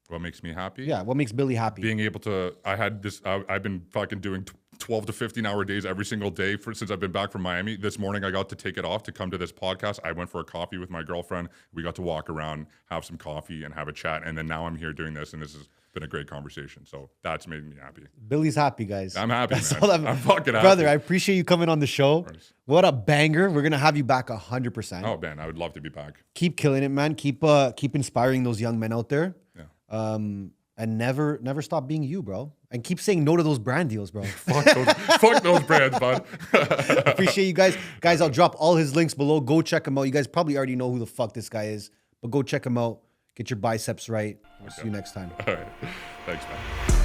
What makes me happy? Yeah, what makes Billy happy? Being able to, I've been fucking doing 12 to 15-hour days every single day since I've been back from Miami. This morning, I got to take it off to come to this podcast. I went for a coffee with my girlfriend. We got to walk around, have some coffee, and have a chat. And then now I'm here doing this, and this has been a great conversation. So that's made me happy. Billy's happy, guys. I'm happy, That's man. all I'm fucking happy. Brother, I appreciate you coming on the show. What a banger. We're going to have you back 100%. Oh, man, I would love to be back. Keep killing it, man. Keep inspiring those young men out there. Yeah. And never stop being you, bro. And keep saying no to those brand deals, bro. fuck those brands, bud. Appreciate you guys. Guys, I'll drop all his links below. Go check him out. You guys probably already know who the fuck this guy is, but go check him out. Get your biceps right. We'll see you next time. All right. Thanks, man.